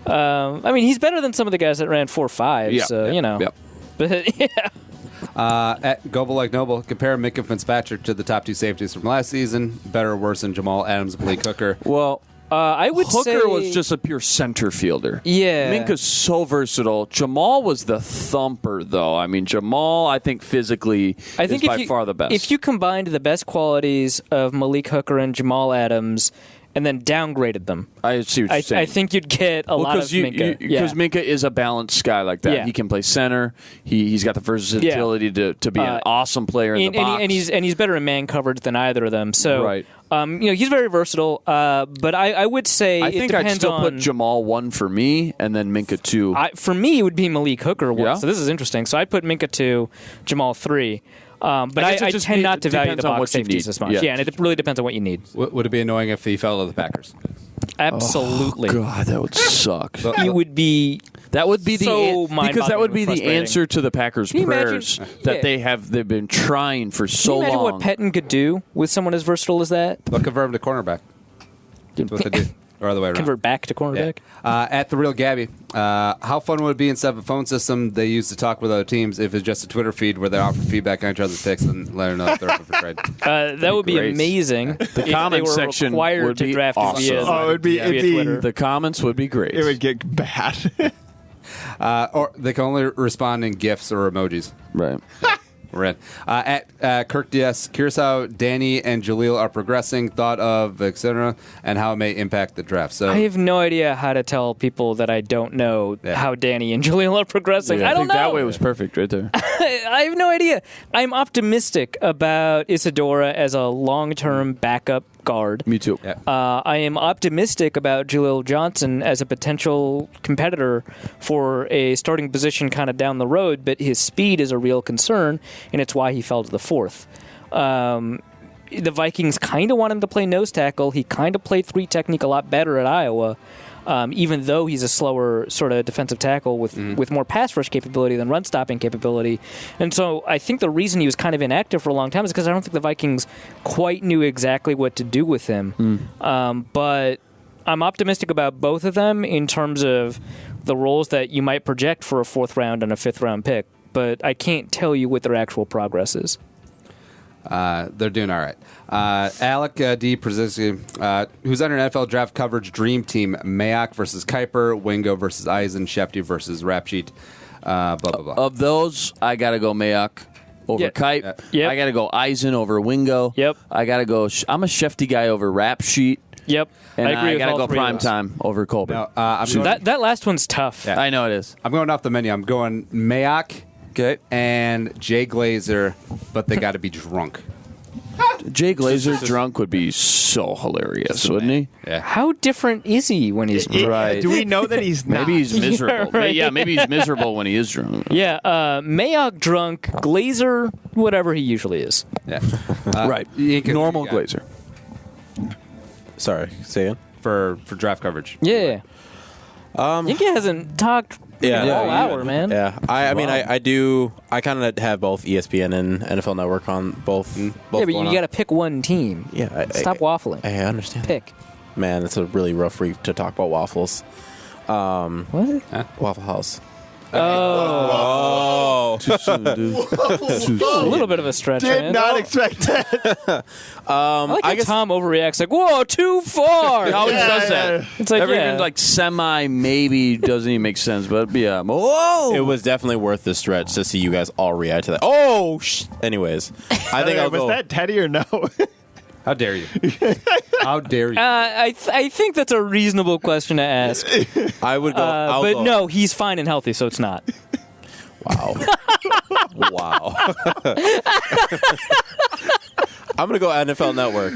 I mean, he's better than some of the guys that ran 4.5. Yeah. So, you know. Yep. But, yeah. At Goble Like Noble, compare Minka Fitzpatrick to the top 2 safeties from last season. Better or worse than Jamal Adams, Malik Hooker? Well... I would say Hooker was just a pure center fielder. Yeah. Minka's so versatile. Jamal was the thumper, though. I mean, Jamal, I think physically is by far the best. If you combined the best qualities of Malik Hooker and Jamal Adams and then downgraded them, I see what you're saying. I think you'd get a lot of Minka. Because Minka is a balanced guy like that. Yeah. He can play center. He's got the versatility to be an awesome player in the box. And he's better in man coverage than either of them. So, right. He's very versatile. But I would say I think I'd still put Jamal 1 for me, and then Minka 2. For me, it would be Malik Hooker 1. Yeah? So this is interesting. So I'd put Minka 2, Jamal 3. But I tend not to value the box safeties as much. Yeah, and it really depends on what you need. Would it be annoying if he fell to the Packers? Absolutely. Oh, God, that would suck. It would be. That would be because that would be the answer to the Packers' Can you prayers that they've been trying for so long. Can you imagine what Pettin could do with someone as versatile as that? They'll convert him to cornerback. That's what they do. Or other way around. Convert back to cornerback? Yeah. At The Real Gabby, how fun would it be instead of a phone system they use to talk with other teams if it's just a Twitter feed where they offer feedback on each other's picks and let them know if they're open for trade? That would be amazing. The comment section would be draft awesome. It'd be The comments would be great. It would get bad. Or they can only respond in GIFs or emojis. Right. We're in. At Kirk DS, curious how Danny and Jaleel are progressing, thought of, etc., and how it may impact the draft. So I have no idea how to tell people that I don't know how Danny and Jaleel are progressing. I don't know. That way was perfect right there. I have no idea. I'm optimistic about Isadora as a long-term backup guard. Me too. Yeah. I am optimistic about Jaleel Johnson as a potential competitor for a starting position kind of down the road, but his speed is a real concern, and it's why he fell to the 4th. The Vikings kind of want him to play nose tackle. He kind of played 3 technique a lot better at Iowa, even though he's a slower sort of defensive tackle with more pass rush capability than run stopping capability. And so I think the reason he was kind of inactive for a long time is because I don't think the Vikings quite knew exactly what to do with him. But I'm optimistic about both of them in terms of the roles that you might project for a 4th round and a 5th round pick. But I can't tell you what their actual progress is. They're doing all right. Alec D. Brzezinski, who's on your NFL draft coverage dream team? Mayock versus Kuiper, Wingo versus Eisen, Shefty versus Rapsheet, blah, blah, blah. Of those, I got to go Mayock over Kuip. Yep. I got to go Eisen over Wingo. Yep. I got to go. I'm a Shefty guy over Rapsheet. Yep. And I agree with got to all go three of prime those. time over Colby. No, that last one's tough. Yeah. I know it is. I'm going off the menu. I'm going Mayock and Jay Glazer, but they got to be drunk. Jay Glazer drunk would be so hilarious, wouldn't he? Yeah. How different is he when he's drunk? Right. Do we know that he's not? Maybe he's miserable. Yeah, right. Maybe he's miserable when he is drunk. Yeah, Mayock drunk, Glazer, whatever he usually is. Yeah. Right. Normal Glazer. Sorry, say again. For draft coverage. Yeah. Yinka hasn't talked All hour, man. Yeah, I mean, I do. I kind of have both ESPN and NFL Network on both. Yeah, but you got to pick one team. Yeah, Stop waffling. I understand. Pick. Man, it's a really rough week to talk about waffles. What? Waffle House. Oh. Too soon, dude. A little bit of a stretch. Did man. not expect that. I like how Tom overreacts. Like, whoa, too far. He always does that. It's like, Everything like semi maybe doesn't even make sense, but yeah. Whoa! It was definitely worth the stretch to see you guys all react to that. Oh, anyways, I think I'll was go. that Teddy or no? How dare you? How dare you? I think that's a reasonable question to ask. I would go. But go. no, he's fine and healthy, so it's not. Wow. Wow. I'm gonna go NFL Network.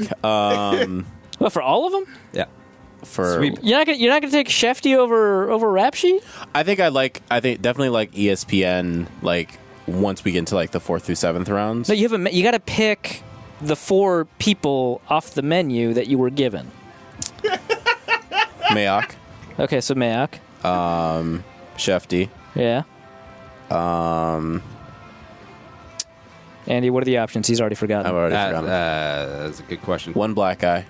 What, for all of them? Yeah. For Sweep. You're not gonna take Shefty over Rap Sheet? I think definitely like ESPN. Like once we get into like the 4th through 7th rounds. No, you got to pick the 4 people off the menu that you were given. Mayock. Okay, so Mayock. Shefty. Yeah. Andy, what are the options? He's already forgotten. I've already forgotten. That's a good question. One black guy.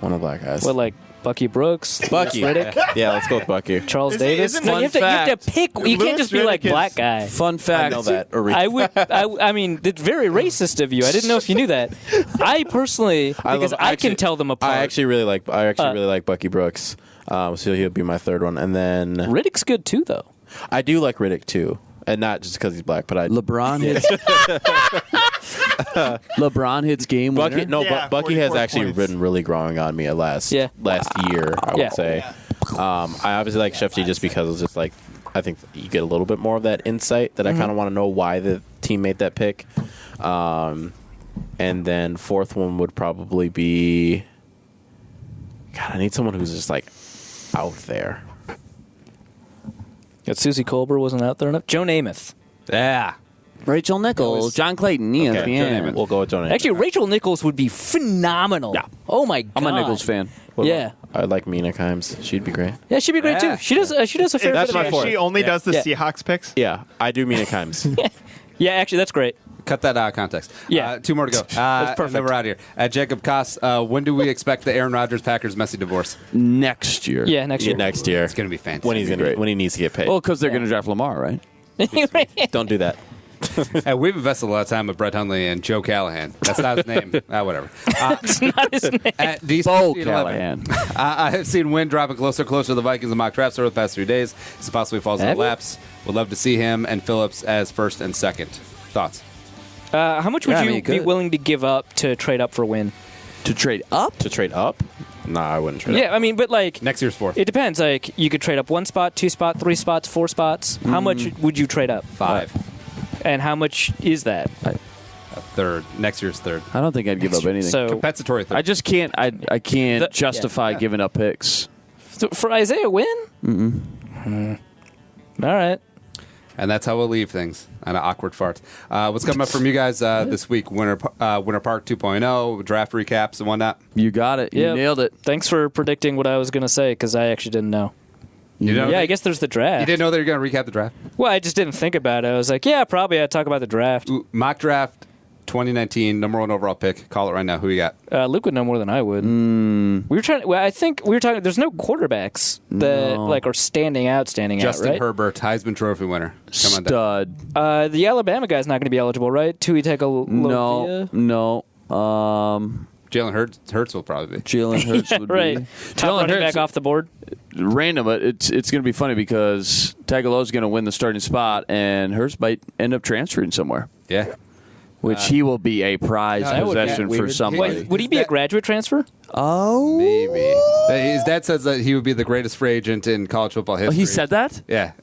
One of the black guys. What, like Bucky Brooks? Bucky. Riddick? Yeah, let's go with Bucky. Charles Is he- Davis? isn't No, it- you have to pick. You can't just be like Riddick is- black guy. Fun fact. I know that. I mean, it's very racist of you. I didn't know if you knew that. I personally, because I can tell them apart. I actually really like Bucky Brooks. So he'll be my third one, and then Riddick's good too, though. I do like Riddick too, and not just because he's black, but I LeBron hits. LeBron hits game winner. Bucky. No, Yeah, Bucky has 44 actually points. been really growing on me last year. I would say. I obviously like Shefty just because it's just like I think you get a little bit more of that insight that I kind of want to know why the team made that pick. And then 4th one would probably be. God, I need someone who's just like out there. Got Susie Colbert wasn't out there enough. Joe Namath. Yeah. Rachel Nichols, John Clayton, ESPN. Okay, we'll go with Joe Namath. Actually, Rachel Nichols would be phenomenal. Yeah. Oh my god. I'm a Nichols fan. Yeah. I like Mina Kimes. She'd be great. Yeah, she'd be great Yeah. too. She does a fair That's bit of my it. fourth. She only does the Yeah. Seahawks picks. Yeah, I do Mina Kimes. Yeah, actually, that's great. Cut that out of context. Yeah. 2 more to go. That's perfect. And then we're out of here. Jacob Koss, when do we expect the Aaron Rodgers-Packers messy divorce? Next year. Yeah, next year. Next year. It's going to be fantastic. When he needs to get paid. Well, because they're going to draft Lamar, right? Don't do that. Hey, we've invested a lot of time with Brett Hundley and Joe Callahan. That's not his name. Whatever. It's not his name. At DC Bo 11, Callahan. I have seen Wynn dropping closer and closer to the Vikings in mock drafts over the past 3 days. This possibly falls in Have the you? laps. Would love to see him and Phillips as first and second. Thoughts? How much would Yeah, I you mean, be good. willing to give up to trade up for Win? To trade up? To trade up? Nah, I wouldn't trade up. Yeah, I mean, but like Next year's 4th. it depends. Like you could trade up 1 spot, 2 spot, 3 spots, 4 spots. How much would you trade up? 5. And how much is that? Third. Next year's 3rd. I don't think I'd give up anything. So Compensatory 3rd. I just can't. I can't justify yeah. giving up picks. for Isaiah Wynn? All right. And that's how we'll leave things on an awkward fart. What's coming up from you guys this week? Winter Park 2.0, draft recaps and whatnot. You got it. You Yep. nailed it. Thanks for predicting what I was going to say because I actually didn't know. You know, Yeah, I guess there's the draft. You didn't know they were going to recap the draft? Well, I just didn't think about it. I was like, yeah, probably I'd talk about the draft. Ooh, mock draft 2019, number 1 overall pick. Call it right now. Who you got? Luke would know more than I would. We were trying. Well, I think we were talking. There's no quarterbacks that like are standing out, Justin out, right? Herbert, Heisman Trophy winner. Come on down. Stud. The Alabama guy's not going to be eligible, right? Tui Tagovailoa? No. Jalen Hurts will probably be. Jalen Hurts would right. be. Top Jalen running Hurts, back off the board. random, but it's going to be funny because Tagovailoa's going to win the starting spot, and Hurts might end up transferring somewhere. Yeah. Which he will be a prized possession for somebody. Wait, would he be a graduate transfer? Oh, maybe. His dad says that he would be the greatest free agent in college football history. he said that? Yeah.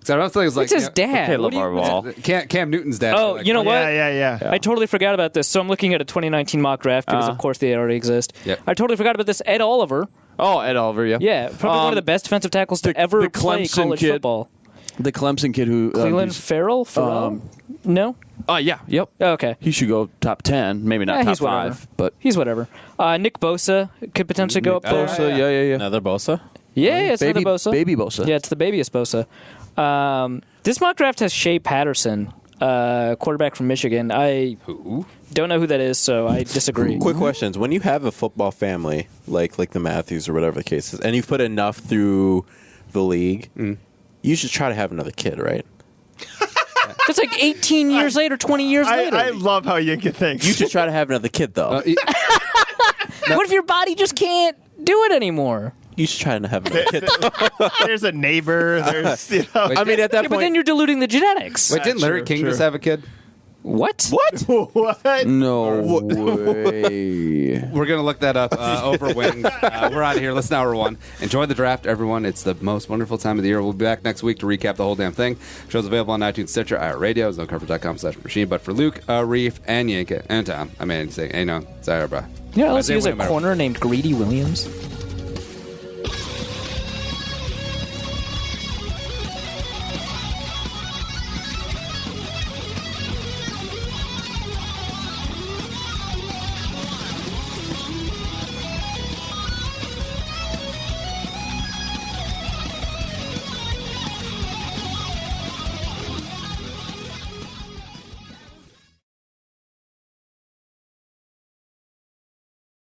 So I was thinking, like, It's his dad. Okay, What do you- LeVar Ball. Cam Newton's dad. Oh, like, you know what? Yeah. I totally forgot about this. So I'm looking at a 2019 mock draft because, of course, they already exist. Yep. I totally forgot about this. Ed Oliver. Oh, Ed Oliver, yeah. Yeah, probably one of the best defensive tackles to ever the play Clemson college kid. football. The Clemson kid who... Cleveland Farrell? No? Oh, yeah. Yep. Oh, okay. He should go top 10. Maybe not top he's 5. whatever. But He's whatever. Nick Bosa could potentially go up there. Bosa, yeah. Another Bosa? Yeah, it's baby, another Bosa. Baby Bosa. Yeah, it's the babyest Bosa. This mock draft has Shea Patterson, quarterback from Michigan. I don't know who that is, so I disagree. Quick questions. When you have a football family, like the Matthews or whatever the case is, and you've put enough through the league, you should try to have another kid, right? That's like 18 years later, 20 years later. I love how Yinka thinks. You should try to have another kid, though. What if your body just can't do it anymore? You should try to have another kid. There's a neighbor. There's, you know. I mean, at that point. But then you're diluting the genetics. Wait, didn't Larry King just have a kid? What? What? No way. We're going to look that up over wing. We're out of here. Listen to hour one. Enjoy the draft, everyone. It's the most wonderful time of the year. We'll be back next week to recap the whole damn thing. Show's available on iTunes, Stitcher, iHeartRadio, zonecoverage.com/machine. But for Luke, Reef, and Yinka, and Tom, I mean, say, hey, no, sorry, bro. You know, let's Isaiah use a Wynn, corner named Greedy Williams.